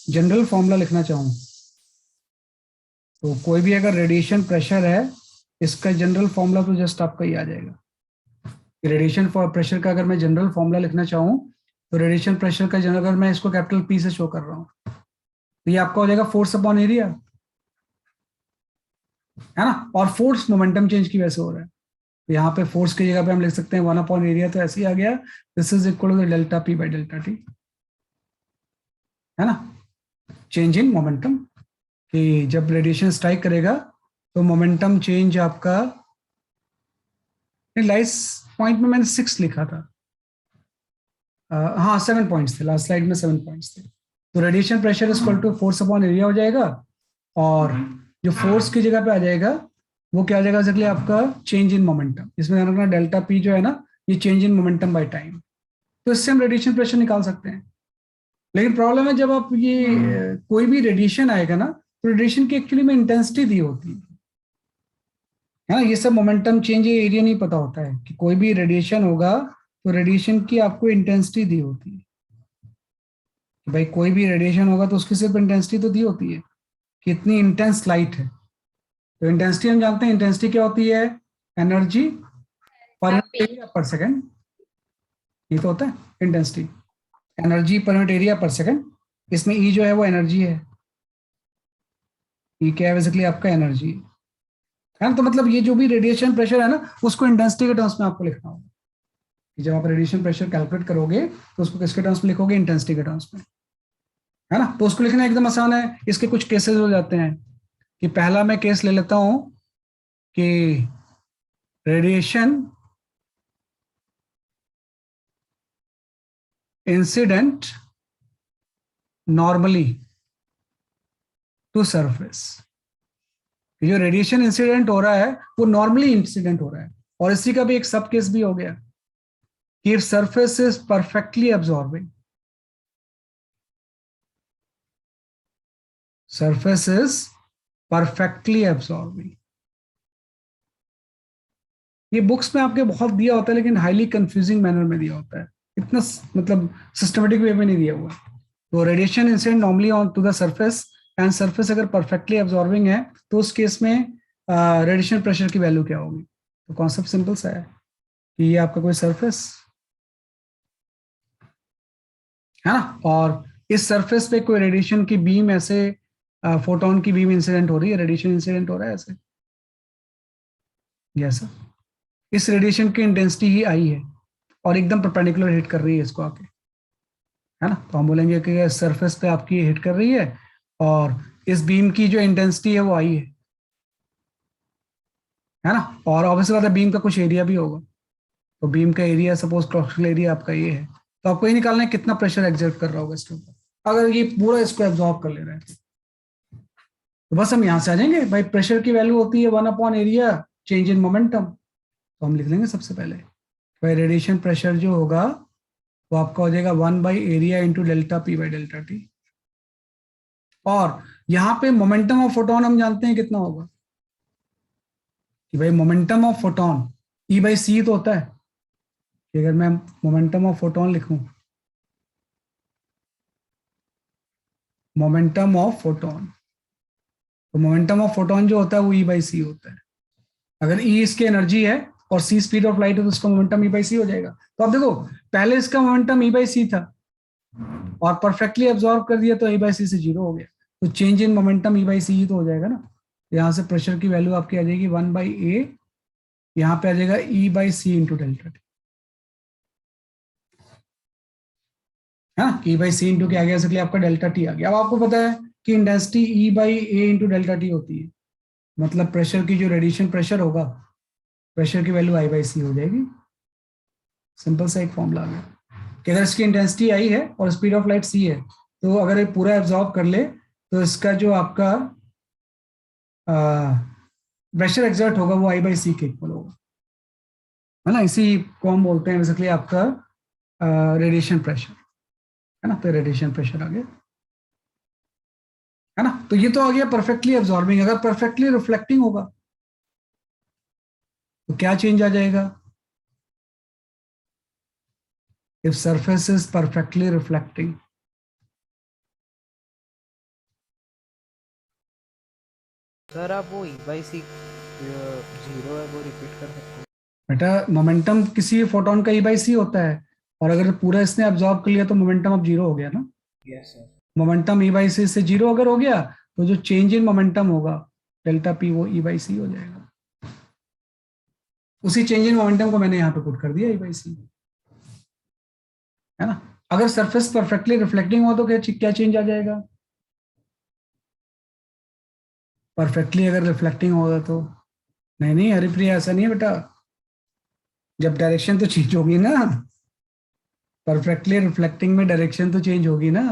जनरल फॉर्मूला लिखना चाहूँ, तो कोई भी अगर रेडिएशन प्रेशर है, इसका जनरल फॉर्मूला तो जस्ट आपका ही आ जाएगा। रेडिएशन प्रेशर का अगर मैं जनरल फॉर्मूला लिखना चाहूँ, तो रेडिएशन प्रेशर का जनरल, अगर मैं इसको कैपिटल P से शो कर रहा हूँ, तो ये आपका हो जाएगा फोर्स अपॉन एरिया, है ना, और फोर्स मोमेंटम चेंज की वजह से हो रहा है। तो यहाँ पे फोर्स की जगह पे हम लिख सकते हैं 1/एरिया, तो ऐसे ही आ गया, this is equal to delta P by delta t, है ना, चेंज इन मोमेंटम, कि जब रेडिएशन स्ट्राइक करेगा तो मोमेंटम चेंज आपका, लास्ट पॉइंट में मैंने 6 लिखा था, हाँ 7 पॉइंट्स थे, लास्ट स्लाइड में 7 पॉइंट्स थे। तो radiation pressure is equal to force upon area हो जाएगा, और जो फोर्स की जगह पे आ जाएगा वो क्या आ जाएगा एक्जेक्टली आपका चेंज इन मोमेंटम। इसमें ध्यान रखना डेल्टा पी जो है ना, ये change in momentum by time. तो इससे हम रेडिएशन प्रेशर निकाल सकते हैं। लेकिन प्रॉब्लम है जब आप ये कोई भी रेडिएशन आएगा ना, तो रेडिएशन की एक्चुअली में इंटेंसिटी दी होती है ना, ये सब मोमेंटम चेंज ये एरिया नहीं पता होता है कि कोई भी रेडिएशन होगा तो रेडिएशन की आपको इंटेंसिटी दी होती है कि भाई कोई भी रेडिएशन होगा तो उसकी सिर्फ इंटेंसिटी तो दी होती है, कितनी इंटेंस लाइट है। तो इंटेंसिटी हम जानते हैं, इंटेंसिटी क्या होती है, एनर्जी पर एरिया पर सेकंड, ये तो होता है इंटेंसिटी, एनर्जी पर यूनिट एरिया पर सेकंड। इसमें ई जो है वो एनर्जी है, ई क्या है बेसिकली आपका एनर्जी है ना। तो मतलब ये जो भी रेडिएशन प्रेशर है ना, उसको इंटेंसिटी के टर्म्स में आपको लिखना होगा। जब आप रेडिएशन प्रेशर कैलकुलेट करोगे तो उसको किसके टर्म्स में लिखोगे, इंटेंसिटी के टर्म्स में, है ना। तो उसको लिखना एकदम आसान है। इसके कुछ केसेस हो जाते हैं कि पहला मैं केस ले लेता हूं कि radiation incident normally to surface. जो रेडिएशन इंसिडेंट हो रहा है वो नॉर्मली इंसिडेंट हो रहा है। और इसी का भी एक सब केस भी हो गया कि if surface is perfectly absorbing, surface is perfectly absorbing। ये बुक्स में आपके बहुत दिया होता है लेकिन हाईली कंफ्यूजिंग मैनर में दिया होता है, इतना मतलब सिस्टमेटिक वे में नहीं दिया हुआ। तो radiation incident normally on to the surface, and surface अगर परफेक्टली एब्जॉर्बिंग है तो उस केस में रेडिएशन प्रेशर की वैल्यू क्या होगी। तो कॉन्सेप्ट सिंपल सा है कि ये आपका कोई सरफेस है ना, और इस सरफेस पे कोई रेडिएशन की बीम ऐसे फोटोन की बीम इंसिडेंट हो रही है, रेडिएशन इंसिडेंट हो रहा है ऐसे, जैसा इस रेडिएशन की इंटेंसिटी ही आई है और एकदम परपेंडिकुलर हिट कर रही है इसको आके, है ना। तो हम बोलेंगे कि सरफेस पे आपकी हिट कर रही है और इस बीम की जो इंटेंसिटी है वो आई है ना। और ऑब्वियसली बात है बीम का कुछ एरिया भी होगा, तो बीम का एरिया सपोज क्रॉस एरिया आपका ये है, तो आपको ये निकालना है कितना प्रेशर एक्सर्ट कर रहा होगा इसके ऊपर। अगर ये पूरा इसको एब्जॉर्ब कर ले रहा है तो बस हम यहां से आ जाएंगे, भाई प्रेशर की वैल्यू होती है 1/एरिया चेंज इन मोमेंटम। तो हम लिख लेंगे सबसे पहले भाई रेडिएशन प्रेशर जो होगा वो आपका हो जाएगा 1/एरिया into delta P by delta T. और यहाँ पे मोमेंटम ऑफ फोटोन हम जानते हैं कितना होगा कि भाई momentum of photon E by C तो होता है कि अगर मैं मोमेंटम ऑफ फोटोन लिखूं, मोमेंटम ऑफ फोटोन, तो मोमेंटम ऑफ फोटोन जो होता है वो ई बाई सी होता है। अगर ई इसकी एनर्जी है और सी स्पीड ऑफ लाइट है तो इसका मोमेंटम ई बाई सी हो जाएगा। तो आप देखो पहले इसका मोमेंटम ई बाई सी था और परफेक्टली एब्जॉर्ब कर दिया तो ई बाई सी से 0 हो गया, तो change in momentum E by C ही तो हो जाएगा ना। यहाँ से प्रेशर की वैल्यू आपकी आ जाएगी 1/a, यहाँ पे आ जाएगा E by C into delta T, हाँ ई बाई सी इंटू क्या आ गया, इसलिए आपका डेल्टा टी आ गया। अब आपको पता है कि intensity E by A into delta T होती है, मतलब प्रेशर की जो रेडिएशन प्रेशर होगा, प्रेशर की वैल्यू आई बाई सी हो जाएगी। सिंपल सा एक फॉर्मूला आ गया कि अगर इसकी इंटेंसिटी आई है और स्पीड ऑफ लाइट सी है, तो अगर ये पूरा एब्जॉर्ब कर ले तो इसका जो आपका प्रेशर एक्सर्ट होगा वो आई बाई सी के इक्वल होगा, है ना। इसी को हम बोलते हैं बेसिकली आपका रेडिएशन प्रेशर, है ना। तो रेडिएशन प्रेशर आ गया, है ना। तो ये तो आ गया परफेक्टली एब्जॉर्बिंग। अगर परफेक्टली रिफ्लेक्टिंग होगा तो क्या चेंज आ जाएगा, if surface is perfectly reflecting, sir आप वो ई बाई सी 0 है वो रिपीट कर सकते हैं? बेटा मोमेंटम किसी फोटोन का ई बाई सी होता है और अगर पूरा इसने एब्जॉर्ब कर लिया तो मोमेंटम अब 0 हो गया ना। Yes sir. Momentum E by C से 0 अगर हो गया तो जो चेंज इन मोमेंटम होगा डेल्टा पी वो ई बाई सी हो जाएगा। उसी चेंज इन मोमेंटम को मैंने यहाँ पे पुट कर दिया ई बाई सी, है ना। अगर सरफेस परफेक्टली रिफ्लेक्टिंग हो तो क्या चेंज आ जाएगा? परफेक्टली अगर रिफ्लेक्टिंग होगा तो, नहीं नहीं हरिप्रिया ऐसा नहीं है बेटा, जब डायरेक्शन तो चेंज होगी ना, परफेक्टली रिफ्लेक्टिंग में डायरेक्शन तो चेंज होगी ना,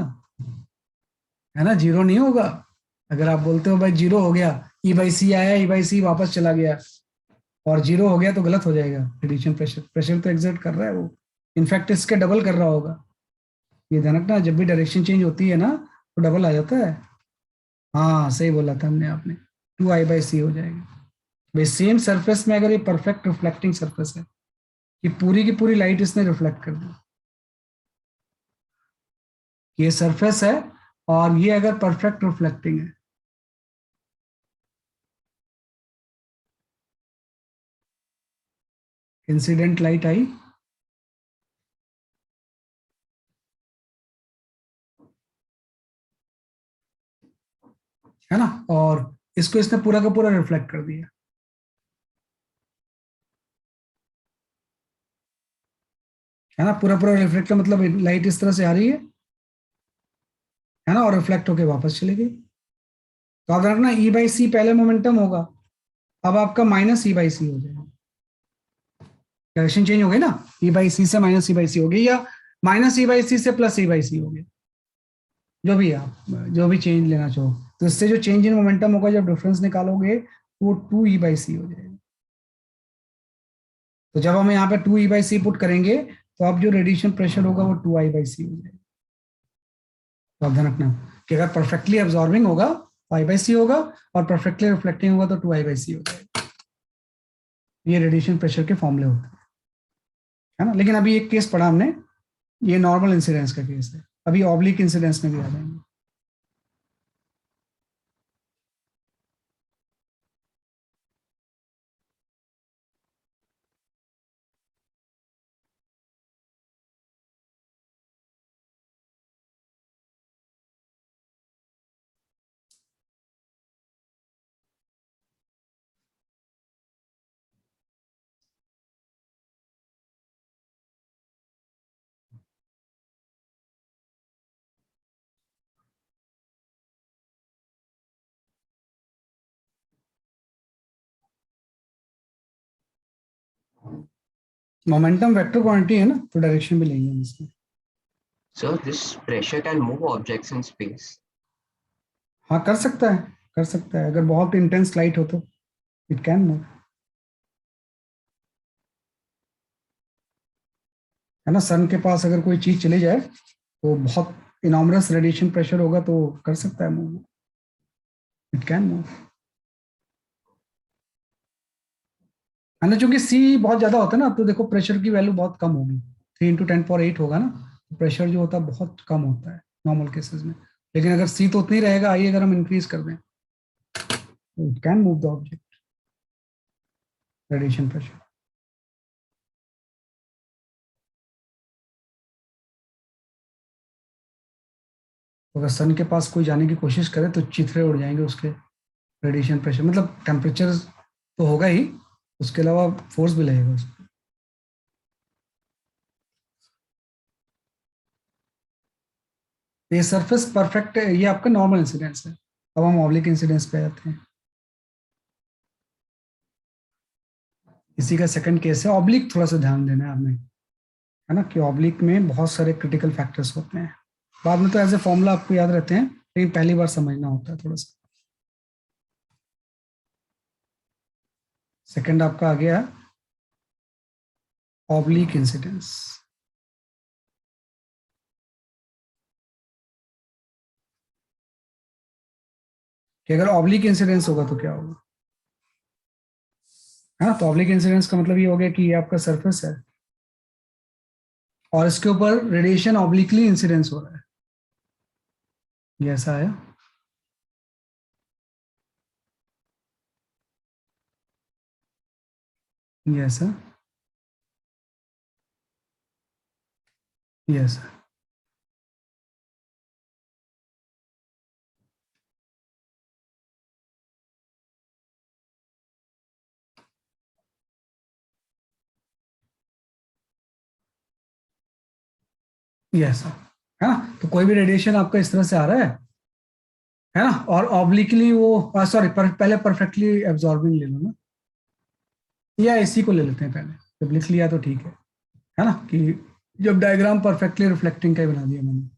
है ना, जीरो नहीं होगा। अगर आप बोलते हो भाई जीरो हो गया, ई बाई सी आया, ई बाई सी वापस चला गया और जीरो हो गया, तो गलत हो जाएगा। रेडिएशन प्रेशर, प्रेशर तो एग्जर्ट कर रहा है वो, इनफैक्ट इसके डबल कर रहा होगा। ये ध्यान रखना, जब भी डायरेक्शन चेंज होती है ना तो डबल आ जाता है। हाँ सही बोला था हमने, आपने, टू आई बाई सी हो जाएगा। भाई सेम सरफेस में अगर ये परफेक्ट रिफ्लेक्टिंग सरफेस है, कि पूरी की पूरी लाइट इसने रिफ्लेक्ट कर दी, ये सरफेस है और ये अगर परफेक्ट रिफ्लेक्टिंग है, इंसिडेंट लाइट आई, है ना, और इसको इसने पूरा का पूरा रिफ्लेक्ट कर दिया, है ना, पूरा पूरा रिफ्लेक्ट, मतलब लाइट इस तरह से आ रही है ना, और रिफ्लेक्ट होके वापस चली गई। तो आप रखना ई बाई सी पहले मोमेंटम होगा, अब आपका माइनस ई बाई सी हो जाएगा, डायरेक्शन चेंज हो गई ना, ई बाई सी से माइनस ई बाई सी हो गई, या माइनस ई बाई सी से प्लस ई बाई सी हो गया, जो भी आप जो भी चेंज लेना चाहो। तो इससे जो चेंज इन मोमेंटम होगा, जब डिफरेंस निकालोगे वो टू ई बाई सी हो जाएगा। तो जब हम यहाँ पे two E by c put करेंगे, तो अब जो रेडिएशन प्रेशर होगा वो टू आई बाई सी हो जाएगा। तो आप ध्यान रखना कि अगर परफेक्टली अब्जॉर्बिंग होगा तो आई बाई सी होगा, और परफेक्टली रिफ्लेक्टिंग होगा तो टू आई बाई सी हो जाएगा। ये रेडिएशन प्रेशर के फॉर्मूले होते हैं, है ना। लेकिन अभी एक केस पढ़ा हमने, ये नॉर्मल इंसिडेंस का केस है, अभी ऑब्लिक इंसिडेंस में भी आ जाएंगे। मोमेंटम वेक्टर क्वांटिटी है ना, तो डायरेक्शन भी लेंगे हम इसमें। So this pressure can move objects in space. हाँ कर सकता है, कर सकता है, अगर बहुत इंटेंस लाइट हो तो इट कैन मूव, है ना। सन के पास अगर कोई चीज चली जाए तो बहुत इनॉर्मस रेडिएशन प्रेशर होगा, तो कर सकता है मूव, इट कैन मूव, है ना। चूंकि सी बहुत ज्यादा होता है ना, तो देखो प्रेशर की वैल्यू बहुत कम होगी, 3 × 10⁸ होगा ना, तो प्रेशर जो होता है बहुत कम होता है नॉर्मल केसेस में। लेकिन अगर सी तो उतना ही रहेगा, आइए अगर हम इंक्रीज कर दें, तो it can move the object, radiation pressure. तो अगर सन के पास कोई जाने की कोशिश करे तो चिथड़े उड़ जाएंगे उसके, रेडिएशन प्रेशर मतलब टेम्परेचर तो होगा ही, उसके अलावा फोर्स भी लगेगा उसको। ये सरफेस परफेक्ट है, ये आपका नॉर्मल इंसिडेंस है। अब हम ऑब्लिक इंसिडेंस पे आते हैं। इसी का सेकंड केस है ऑब्लिक, थोड़ा सा ध्यान देना है आपने, है ना, कि ऑब्लिक में बहुत सारे क्रिटिकल फैक्टर्स होते हैं। बाद में तो एज ए फॉर्मूला आपको याद रहते हैं, लेकिन पहली बार समझना होता है थोड़ा सा। सेकंड आपका आ गया ऑब्लिक इंसिडेंस। कि अगर ऑब्लिक इंसिडेंस होगा तो क्या होगा, हाँ। तो ऑब्लिक इंसिडेंस का मतलब ये हो गया कि ये आपका सरफेस है और इसके ऊपर रेडिएशन ऑब्लिकली इंसिडेंस हो रहा है, ये ऐसा है। ये ऐसा, ये ऐसा, यस है ना। तो कोई भी रेडिएशन आपका इस तरह से आ रहा है ना, और ऑब्लिकली वो सॉरी पहले परफेक्टली एब्जॉर्बिंग ले लो ना, या इसी को ले लेते हैं पहले, जब लिख लिया तो ठीक है ना, कि जब डायग्राम परफेक्टली रिफ्लेक्टिंग का ही बना दिया मैंने,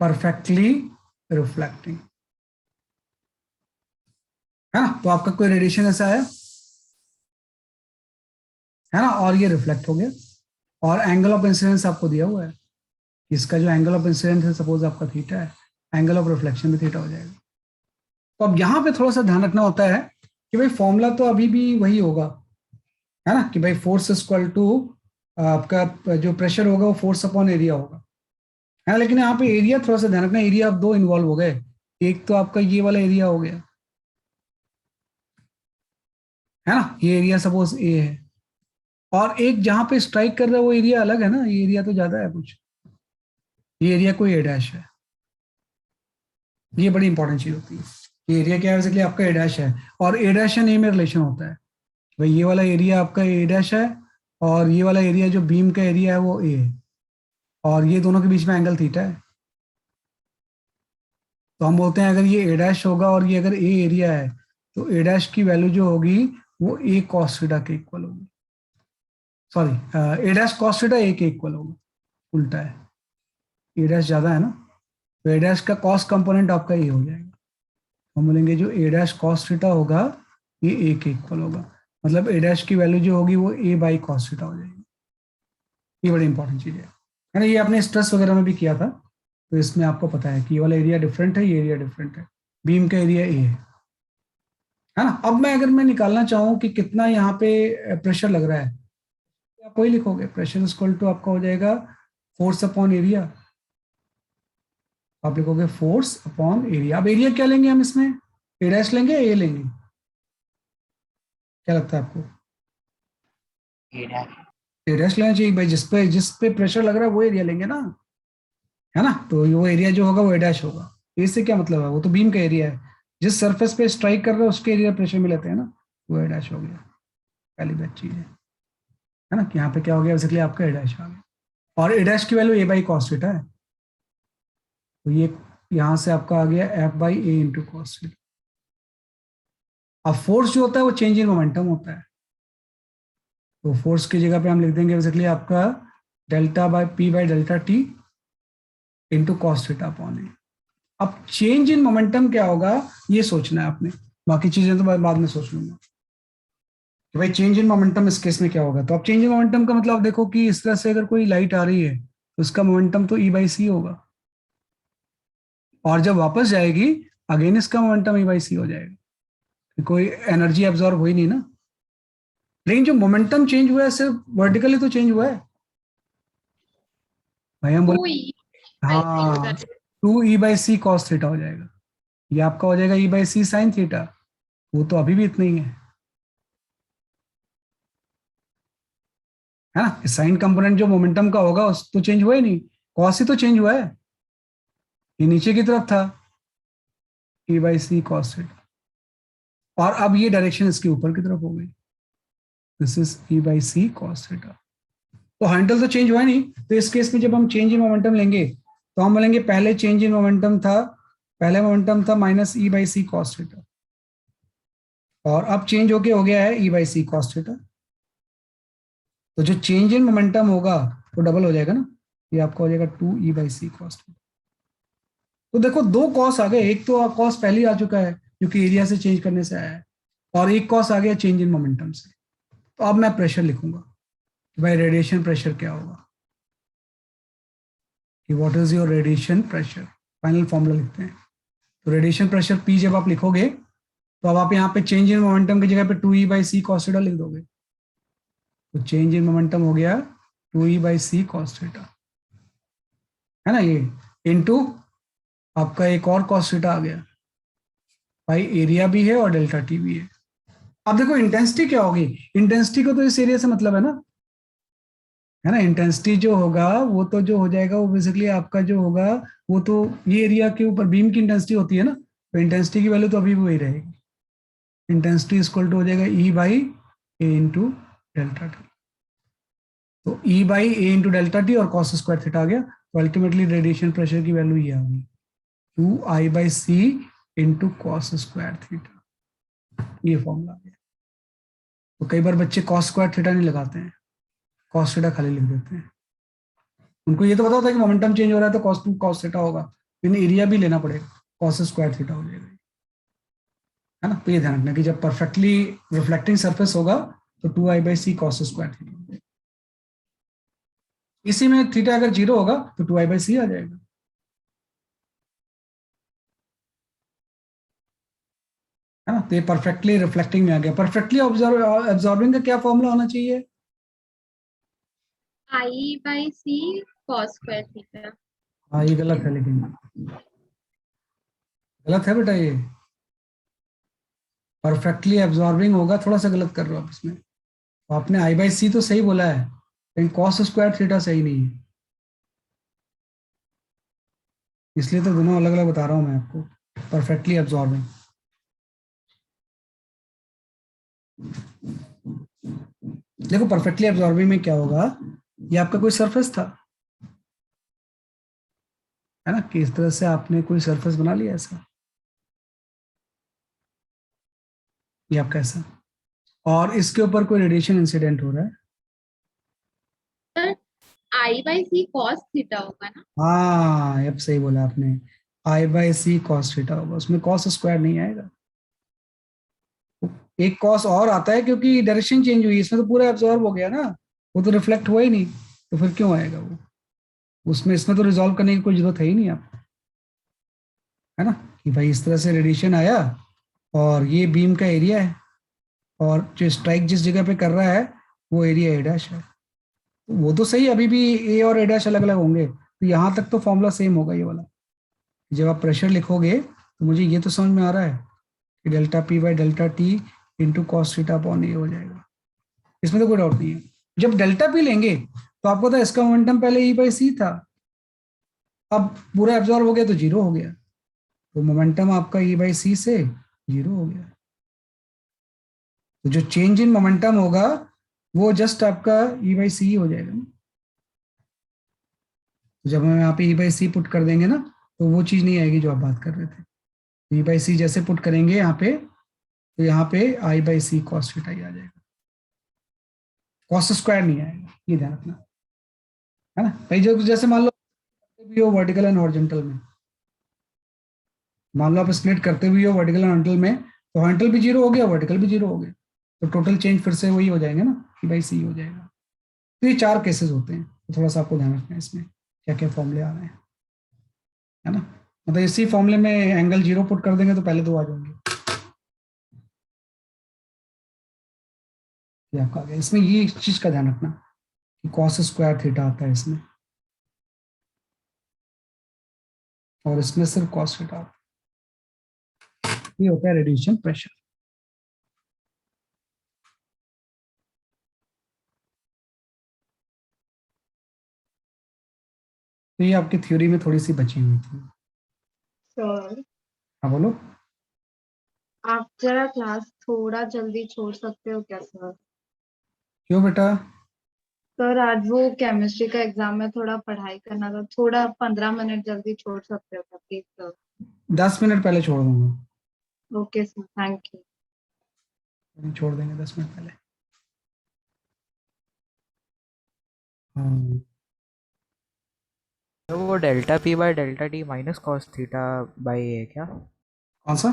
परफेक्टली रिफ्लेक्टिंग है ना। तो आपका कोई रेडिएशन ऐसा है ना, और ये रिफ्लेक्ट हो गया, और एंगल ऑफ इंसिडेंस आपको दिया हुआ है, इसका जो एंगल ऑफ इंसिडेंस है सपोज आपका थीटा है, एंगल ऑफ रिफ्लेक्शन भी थीटा हो जाएगा। तो अब यहाँ पे थोड़ा सा ध्यान रखना होता है कि भाई फॉर्मूला तो अभी भी वही होगा, है ना, कि भाई फोर्स इक्वल टू आपका जो प्रेशर होगा वो फोर्स अपॉन एरिया होगा, है ना। लेकिन यहाँ पे एरिया थोड़ा सा ध्यान रखना, एरिया आप दो इन्वॉल्व हो गए, एक तो आपका ये वाला एरिया हो गया, है ना, ये एरिया सपोज ए है, और एक जहां पे स्ट्राइक कर रहा है वो एरिया अलग है ना, ये एरिया तो ज्यादा है कुछ, ये एरिया कोई ए डैश है, ये बड़ी इंपॉर्टेंट चीज होती है। ये एरिया क्या है, बेसिकली आपका ए डैश है, और ए डैश एंड ए में रिलेशन होता है, भाई ये वाला एरिया आपका ए डैश है, और ये वाला एरिया जो बीम का एरिया है वो ए है, और ये दोनों के बीच में एंगल थीटा है। तो हम बोलते हैं अगर ये ए डैश होगा और ये अगर ए एरिया है, तो ए डैश की वैल्यू जो होगी वो ए कॉस थीटा के इक्वल होगी, सॉरी ए डैश कॉस थीटा ए के इक्वल होगा, उल्टा है, ए डैश ज्यादा है ना, तो ए डैश का कॉस कंपोनेंट आपका ए हो जाएगा, हम बोलेंगे जो ए डैश कॉस थीटा होगा ये ए के इक्वल होगा, मतलब ए डैश की वैल्यू जो होगी वो ए बाई कॉस थीटा हो जाएगी। ये बड़ी इंपॉर्टेंट चीज है ना, ये आपने स्ट्रेस वगैरह में भी किया था, तो इसमें आपको पता है कि ये वाला एरिया डिफरेंट है, ये एरिया डिफरेंट है, बीम का एरिया ए है ना। अब मैं निकालना चाहूँ कि कितना यहाँ पे प्रेशर लग रहा है, आप वही लिखोगे, प्रेशर इक्वल टू आपका हो जाएगा फोर्स अपॉन एरिया, आप लिखोगे फोर्स अपॉन एरिया। अब एरिया क्या लेंगे हम इसमें, ए डैश लेंगे, ए लेंगे, क्या लगता है आपको? ए डैश लेना चाहिए भाई, जिस पे प्रेशर लग रहा है वो एरिया लेंगे ना, है ना। तो वो एरिया जो होगा वो ए डैश होगा, इससे क्या मतलब है, वो तो बीम का एरिया है, जिस सरफेस पे स्ट्राइक कर रहे हो उसके एरिया प्रेशर में लेते हैं ना, वो ए डैश हो गया, पहली बात चीज है ना, कि यहाँ पे क्या हो गया, बेसिकली आपका ए डैश आ गया, और ए डैश की value A by cos theta है, तो ये यहाँ से आपका आ गया F by A into cos theta. अब फोर्स जो होता है वो चेंज इन मोमेंटम होता है, तो फोर्स की जगह पे हम लिख देंगे बेसिकली आपका delta by P by delta T into cos theta upon A. अब चेंज इन मोमेंटम क्या होगा ये सोचना है आपने, बाकी चीजें तो बाद में सोच लूंगा कि भाई चेंज इन मोमेंटम इस केस में क्या होगा। तो अब चेंज इन मोमेंटम का मतलब देखो कि इस तरह से अगर कोई लाइट आ रही है तो उसका मोमेंटम तो ई बाई सी होगा, और जब वापस जाएगी अगेन इसका मोमेंटम ई बाई सी हो जाएगा, कोई एनर्जी एब्जॉर्ब हुई नहीं ना, लेकिन जो मोमेंटम चेंज हुआ है सिर्फ वर्टिकली तो चेंज हुआ है भाई, हम बोले हाँ 2e/c cos थीटा हो जाएगा, ये आपका हो जाएगा e/c sin थीटा, वो तो अभी भी इतना ही है ना। साइन कंपोनेंट जो मोमेंटम का होगा उस तो चेंज हुआ ही नहीं, कॉस ही तो चेंज हुआ है, ये नीचे की तरफ था e/c cos थीटा, और अब ये डायरेक्शन इसके ऊपर की तरफ हो गई, this is e/c cos theta. तो हैंडल तो चेंज हुआ नहीं, तो इस केस में जब हम चेंज इन मोमेंटम लेंगे तो हम बोलेंगे पहले चेंज इन मोमेंटम था, पहले मोमेंटम था माइनस e/c cos थीटा, और अब चेंज होके हो गया है e/c cos थीटा, तो जो चेंज इन मोमेंटम होगा वो डबल हो जाएगा ना, ये आपका हो जाएगा 2e/c cos थीटा। तो देखो दो कॉस आ गए, एक तो कॉस पहले ही आ चुका है जो कि एरिया से चेंज करने से आया है, और एक कॉस आ गया चेंज इन मोमेंटम से। तो अब मैं प्रेशर लिखूंगा कि भाई रेडिएशन प्रेशर क्या होगा, कि what is your radiation pressure, final formula लिखते हैं। तो रेडिएशन प्रेशर P जब आप लिखोगे तो अब आप यहाँ पे चेंज इन मोमेंटम की जगह पे 2e/c cos थीटा लिख दोगे, तो चेंज इन मोमेंटम हो गया 2e/c cos थीटा, है ना, ये इनटू आपका एक और cos थीटा आ गया, भाई एरिया भी है और डेल्टा टी भी है। अब देखो इंटेंसिटी क्या होगी, इंटेंसिटी को तो इस एरिया से मतलब है ना, इंटेंसिटी जो होगा वो तो जो हो जाएगा वो बेसिकली आपका जो होगा वो तो ये एरिया के ऊपर बीम की इंटेंसिटी होती है ना, तो इंटेंसिटी की वैल्यू तो अभी भी वही रहेगी, इंटेंसिटी इक्वल टू हो जाएगा E/A इंटू डेल्टा टी। तो E by A into delta T और कॉस स्क्वायर थीटा आ गया, तो अल्टीमेटली रेडिएशन प्रेशर की वैल्यू ये आ गई, 2I/c into cos square theta, ये फॉर्मूला आ गया। तो कई बार बच्चे कॉस स्क्वायर थीटा नहीं लगाते हैं, कॉस थीटा खाली लिख देते हैं। उनको ये तो पता होता है कि मोमेंटम चेंज हो रहा है तो कॉस टू कॉस थीटा होगा, लेकिन एरिया भी लेना पड़ेगा, कॉस स्क्वायर थीटा हो जाएगा, है ना। तो ये ध्यान रखना कि जब परफेक्टली रिफ्लेक्टिंग सरफेस होगा तो 2I/c कॉस स्क्वायर थीटा हो जाएगा। इसी में थीटा अगर 0 होगा तो 2I/c आ जाएगा, है ना। तो ये परफेक्टली रिफ्लेक्टिंग में आ गया। परफेक्टली एब्जॉर्बिंग का क्या फॉर्मूला होना चाहिए? I/c cos square theta। हाँ ये गलत है, लेकिन गलत है बेटा, ये परफेक्टली एब्जॉर्बिंग होगा, थोड़ा सा गलत कर रहे हो आप इसमें। तो आपने I/c तो सही बोला है, लेकिन कॉस स्क्वायर थीटा सही नहीं है, इसलिए तो दोनों अलग अलग बता रहा हूं मैं आपको। परफेक्टली एब्जॉर्बिंग, देखो परफेक्टली एब्जॉर्बिंग में क्या होगा, ये आपका कोई सरफेस था, है ना, कि इस तरह से आपने कोई सरफेस बना लिया ऐसा, ये आपका ऐसा, और इसके ऊपर कोई रेडिएशन इंसिडेंट हो रहा है। सर I/c cos theta होगा ना। हाँ अब सही बोला आपने, I/c cos थीटा होगा, उसमें cos स्क्वायर नहीं आएगा। एक cos और आता है क्योंकि डायरेक्शन चेंज हुई, इसमें तो पूरा एब्जॉर्ब हो गया ना, वो तो रिफ्लेक्ट हुआ ही नहीं, तो फिर क्यों आएगा वो उसमें? इसमें तो रिजॉल्व करने की कोई जरूरत है ही नहीं आपको, है ना, कि भाई इस तरह से रेडिएशन आया और ये बीम का एरिया है, और जो स्ट्राइक जिस जगह पे कर रहा है वो एरिया ए डैश है, तो वो तो सही, अभी भी ए और ए डैश अलग अलग होंगे, तो यहाँ तक तो फॉर्मूला सेम होगा ये वाला। जब आप प्रेशर लिखोगे तो मुझे ये तो समझ में आ रहा है कि delta P by delta T into cos theta upon A हो जाएगा, इसमें तो कोई डाउट नहीं है। जब डेल्टा पी लेंगे तो आपको था इसका मोमेंटम पहले ई बाई सी था, अब पूरा एब्जॉर्ब हो गया तो जीरो हो गया, तो मोमेंटम आपका ई बाई सी से जीरो हो गया। तो जो चेंज इन मोमेंटम होगा वो जस्ट आपका ई बाई सी हो जाएगा ना। तो जब हम यहाँ पे ई बाई सी पुट कर देंगे ना, तो वो चीज नहीं आएगी जो आप बात कर रहे थे। ई बाई सी जैसे पुट करेंगे यहाँ पे, तो यहाँ पे आई बाई सी कॉस थीटा ही आ जाएगा, कॉस स्क्वायर नहीं आएगा, ये ध्यान रखना, है ना भाई। जो जैसे मान लो भी हो वर्टिकल एंड हॉरिजॉन्टल में, मान लो आप स्प्लिट करते हुए हो वर्टिकल एंड हॉरिजॉन्टल में, तो हॉरिजॉन्टल भी जीरो हो गया, वर्टिकल भी जीरो हो गया, तो टोटल चेंज फिर से वही हो जाएंगे ना, ई बाई सी हो जाएगा। तो ये 4 केसेस होते हैं, तो थोड़ा सा आपको ध्यान रखना है इसमें क्या क्या फॉर्मूले आ रहे हैं, है ना। मतलब इसी फॉर्मूले में एंगल 0 पुट कर देंगे तो पहले 2 आ जाएंगे, ये आपका आ गया। इसमें ये चीज का ध्यान रखना कि कॉस स्क्वायर थीटा आता है इसमें, और इसमें सिर्फ कॉस थीटा आता है, ये होता है रेडिएशन प्रेशर। तो ये आपकी थ्योरी में थोड़ी सी बची हुई थी। सर हाँ बोलो। आप जरा क्लास थोड़ा जल्दी छोड़ सकते हो क्या सर? क्यों बेटा? सर आज वो केमिस्ट्री का एग्जाम है, थोड़ा पढ़ाई करना था, थोड़ा 15 मिनट जल्दी छोड़ सकते हो क्या प्लीज सर? 10 मिनट पहले छोड़ दूंगा, ओके सर, थैंक यू। छोड़ देंगे 10 मिनट पहले। हाँ तो वो delta P by delta T minus cos theta by A क्या? कौन सा?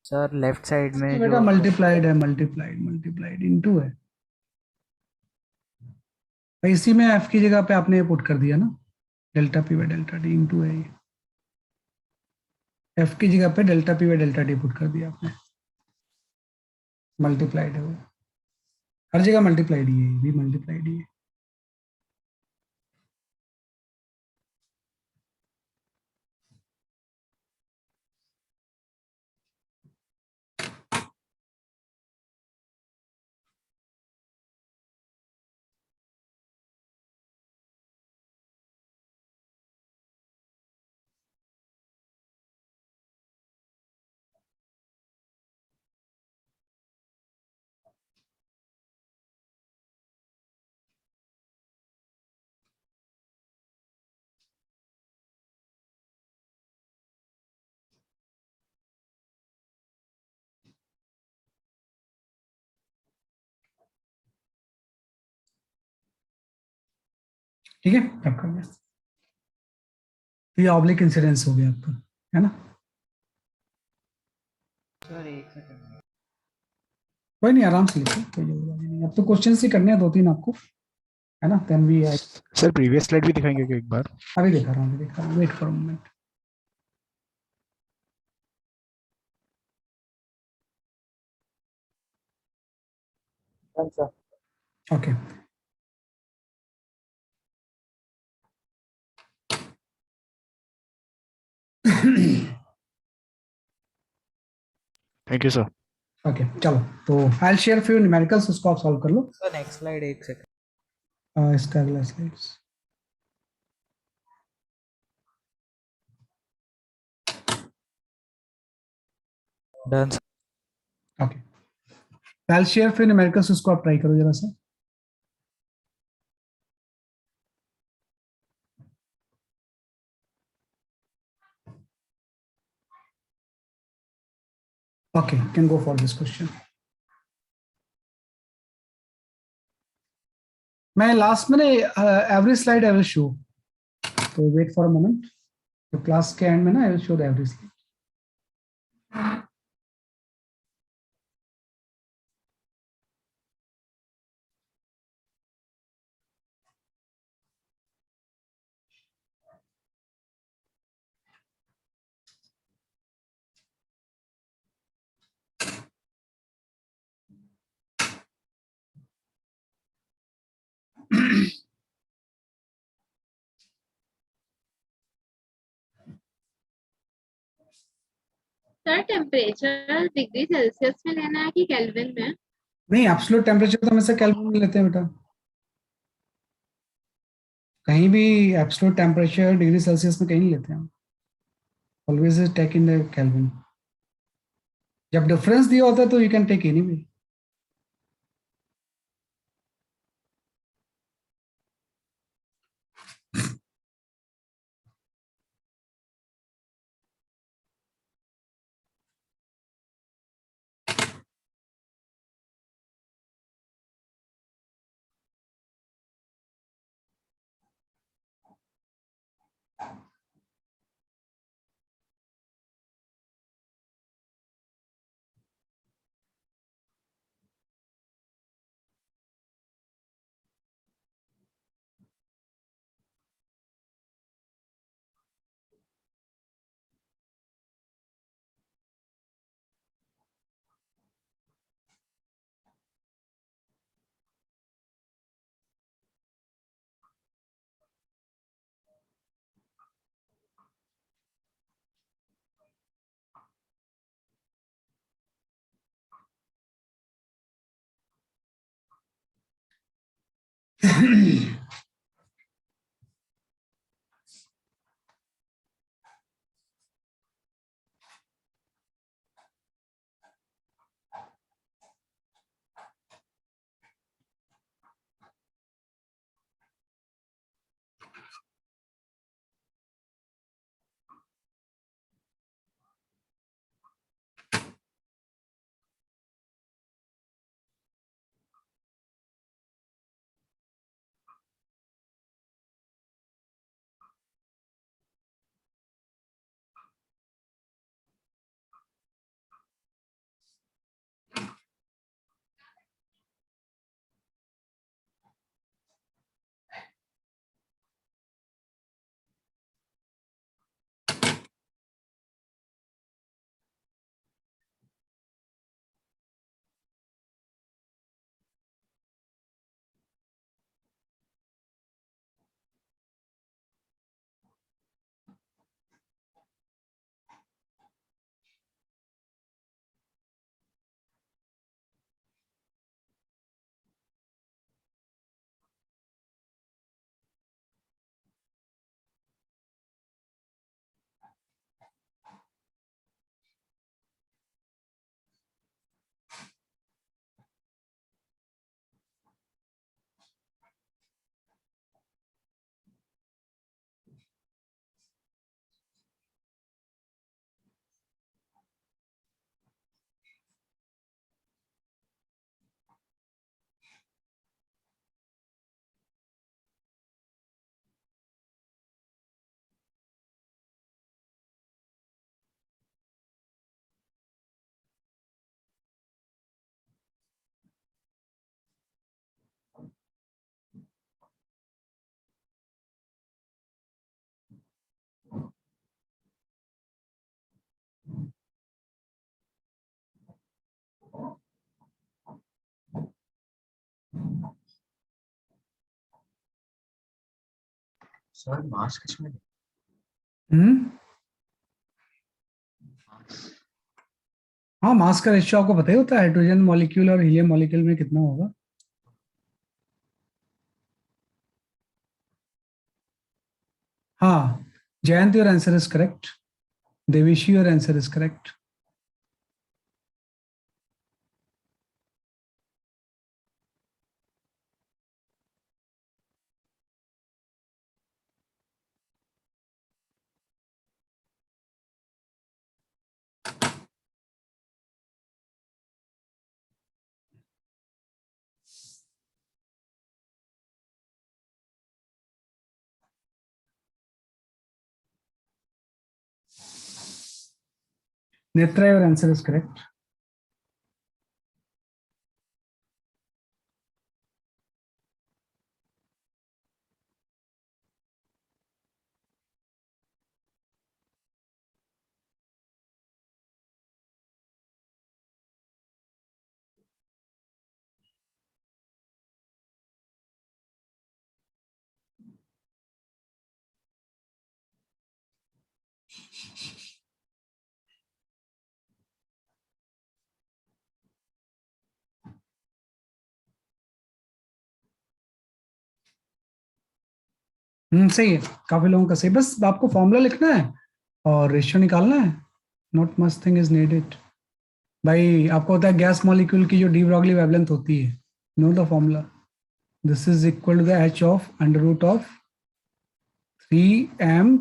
सर लेफ्ट साइड ये में बेटा जो मल्टीप्लाइड है, मल्टीप्लाइड मल्टीप्लाइड इनटू है भाई, इसी में एफ की जगह पे आपने ये पुट कर दिया ना, delta P by delta T into है ये, एफ की जगह पे delta P by delta T put कर दिया आपने, मल्टीप्लाइड है वो, हर जगह मल्टीप्लाइड ही है, ये भी मल्टीप्लाइड ही है। ठीक है, आपका गया। तो ये ऑब्लिक इंसिडेंस हो गया आपका, है ना। सर एक सेकंड। कोई नहीं, आराम से लिखो, कोई जल्दबाजी नहीं। अब तो क्वेश्चन ही करने हैं 2-3 आपको, है ना। Then we sir previous slide भी दिखाएंगे क्या एक बार? अभी दिखा रहा हूँ, अभी दिखा रहा हूँ, wait for moment. Okay. Thank you sir. Okay चलो, तो आई शेयर फ्यू न्यूमेरिकल्स, उसको आप सॉल्व कर लो। सर नेक्स्ट स्लाइड, एक सेकंड। इसका अगला slides. Done. Okay, I share few numericals, उसको आप ट्राई करो जरा सा। Okay, can go for this question. मैं लास्ट में average slide I will show, तो वेट फॉर अ मोमेंट। तो क्लास के एंड में ना आई will show the average slide. Sir temperature degree Celsius में लेना है कि केल्विन में? नहीं, एब्सोल्यूट टेम्परेचर तो हमेशा केल्विन में लेते हैं बेटा। कहीं भी एब्सोल्यूट टेम्परेचर डिग्री सेल्सियस में कहीं नहीं लेते हैं, always take in the Kelvin. जब डिफरेंस दिया होता है तो you can take any way. Sir mass किसमें? हम्म, हाँ मास का रेशियो आपको पता ही होता है, हाइड्रोजन मॉलिक्यूल और हीलियम मॉलिक्यूल में कितना होगा। हाँ Jayant, your answer is correct. Devishi, your answer is correct. Netra, your answer is correct. सही है, काफी लोगों का सही। बस आपको फॉर्मूला लिखना है और रेशियो निकालना है। Not much thing is needed. भाई आपको पता है गैस मॉलिक्यूल की जो डी ब्रॉगली वेवलेंथ होती है, know the formula, this is equal to the h of under root of 3m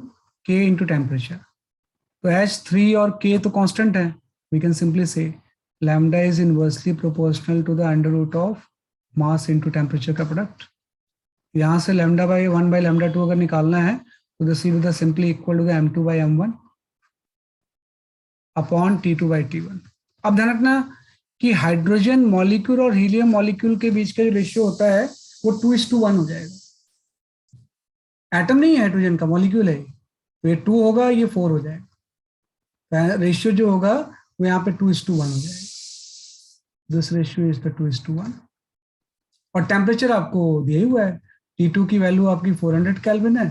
k into temperature. तो एच 3 और k तो कांस्टेंट है, we can simply say lambda is inversely proportional to the under root of mass into temperature का product. यहाँ से lambda by 1 by lambda 2 अगर निकालना है तो this will be simply equal to the m2 by m1 upon T2 by T1। अब ध्यान रखना कि हाइड्रोजन मॉलिक्यूल और हीलियम मॉलिक्यूल के बीच का जो रेशियो होता है वो 2:1 हो जाएगा। एटम नहीं है हाइड्रोजन का, मॉलिक्यूल है, तो ये 2 होगा, ये 4 हो जाएगा। रेशियो जो होगा वो यहाँ पे 2:1 हो जाएगा। This ratio is the 2:1। और टेम्परेचर आपको दिया ही हुआ है, T2 की वैल्यू आपकी 400 केल्विन है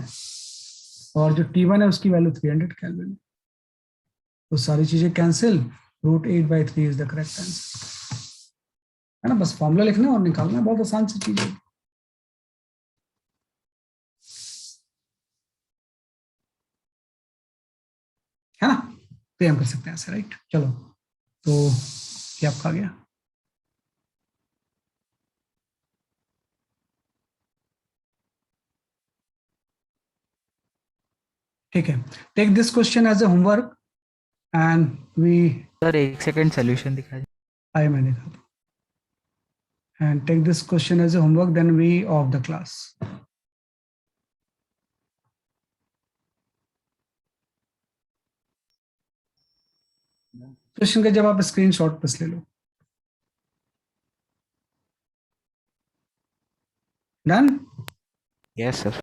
और जो T1 है उसकी वैल्यू 300 केल्विन है। तो सारी चीजें cancel, √8/3 is the correct answer, है ना। बस फॉर्मूला लिखना है और निकालना है, बहुत आसान सी चीज है, है ना। तो हम कर सकते हैं ऐसे, राइट। चलो तो ये आपका आ गया। ठीक है, take this question as a homework and we, sir एक सेकंड सोल्यूशन दिखा दीजिए। आई मैंने कहा, and take this question as a homework then we of the class. Question का जब आप स्क्रीनशॉट बस ले लो। डन। Yes sir.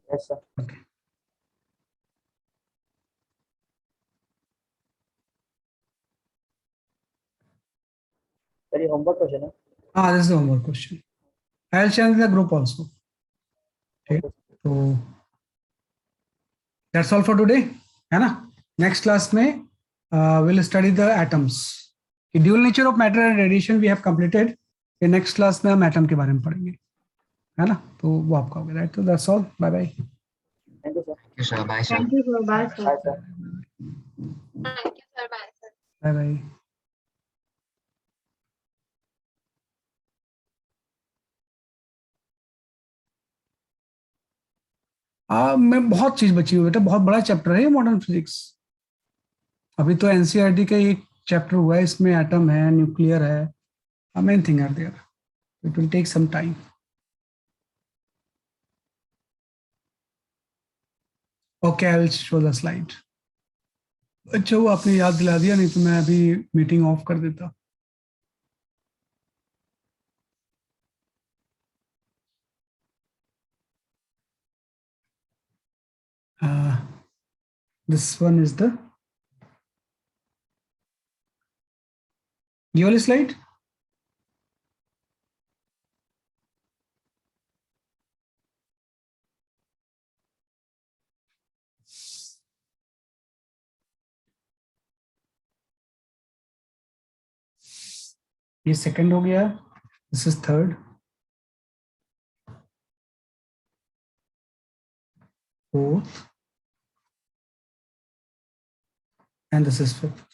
हाँ, this is homework question. I will share in the group also. ठीक, तो दैट्स ऑल फॉर टुडे, है ना। नेक्स्ट क्लास में will study the atoms. Dual nature of matter and radiation we have completed. Next class में हम atom के बारे में पढ़ेंगे, है ना। तो वो आपका हो गया, राइट। तो that's all, bye bye. Thank you sir, bye sir. Thank you sir, bye sir. Thank you sir, bye sir. Bye bye. मैं बहुत चीज बची हुई बेटा, बहुत बड़ा चैप्टर है ये मॉडर्न फिजिक्स। अभी तो एनसीईआरटी का एक चैप्टर हुआ है, इसमें एटम है, न्यूक्लियर है, many thing are there, it will take some time. Okay, I will show the slide. अच्छा वो आपने याद दिला दिया, नहीं तो मैं अभी मीटिंग ऑफ कर देता। दिस वन इज द ये वाली स्लाइड। ये सेकंड हो गया, this is third, fourth, and this is fifth.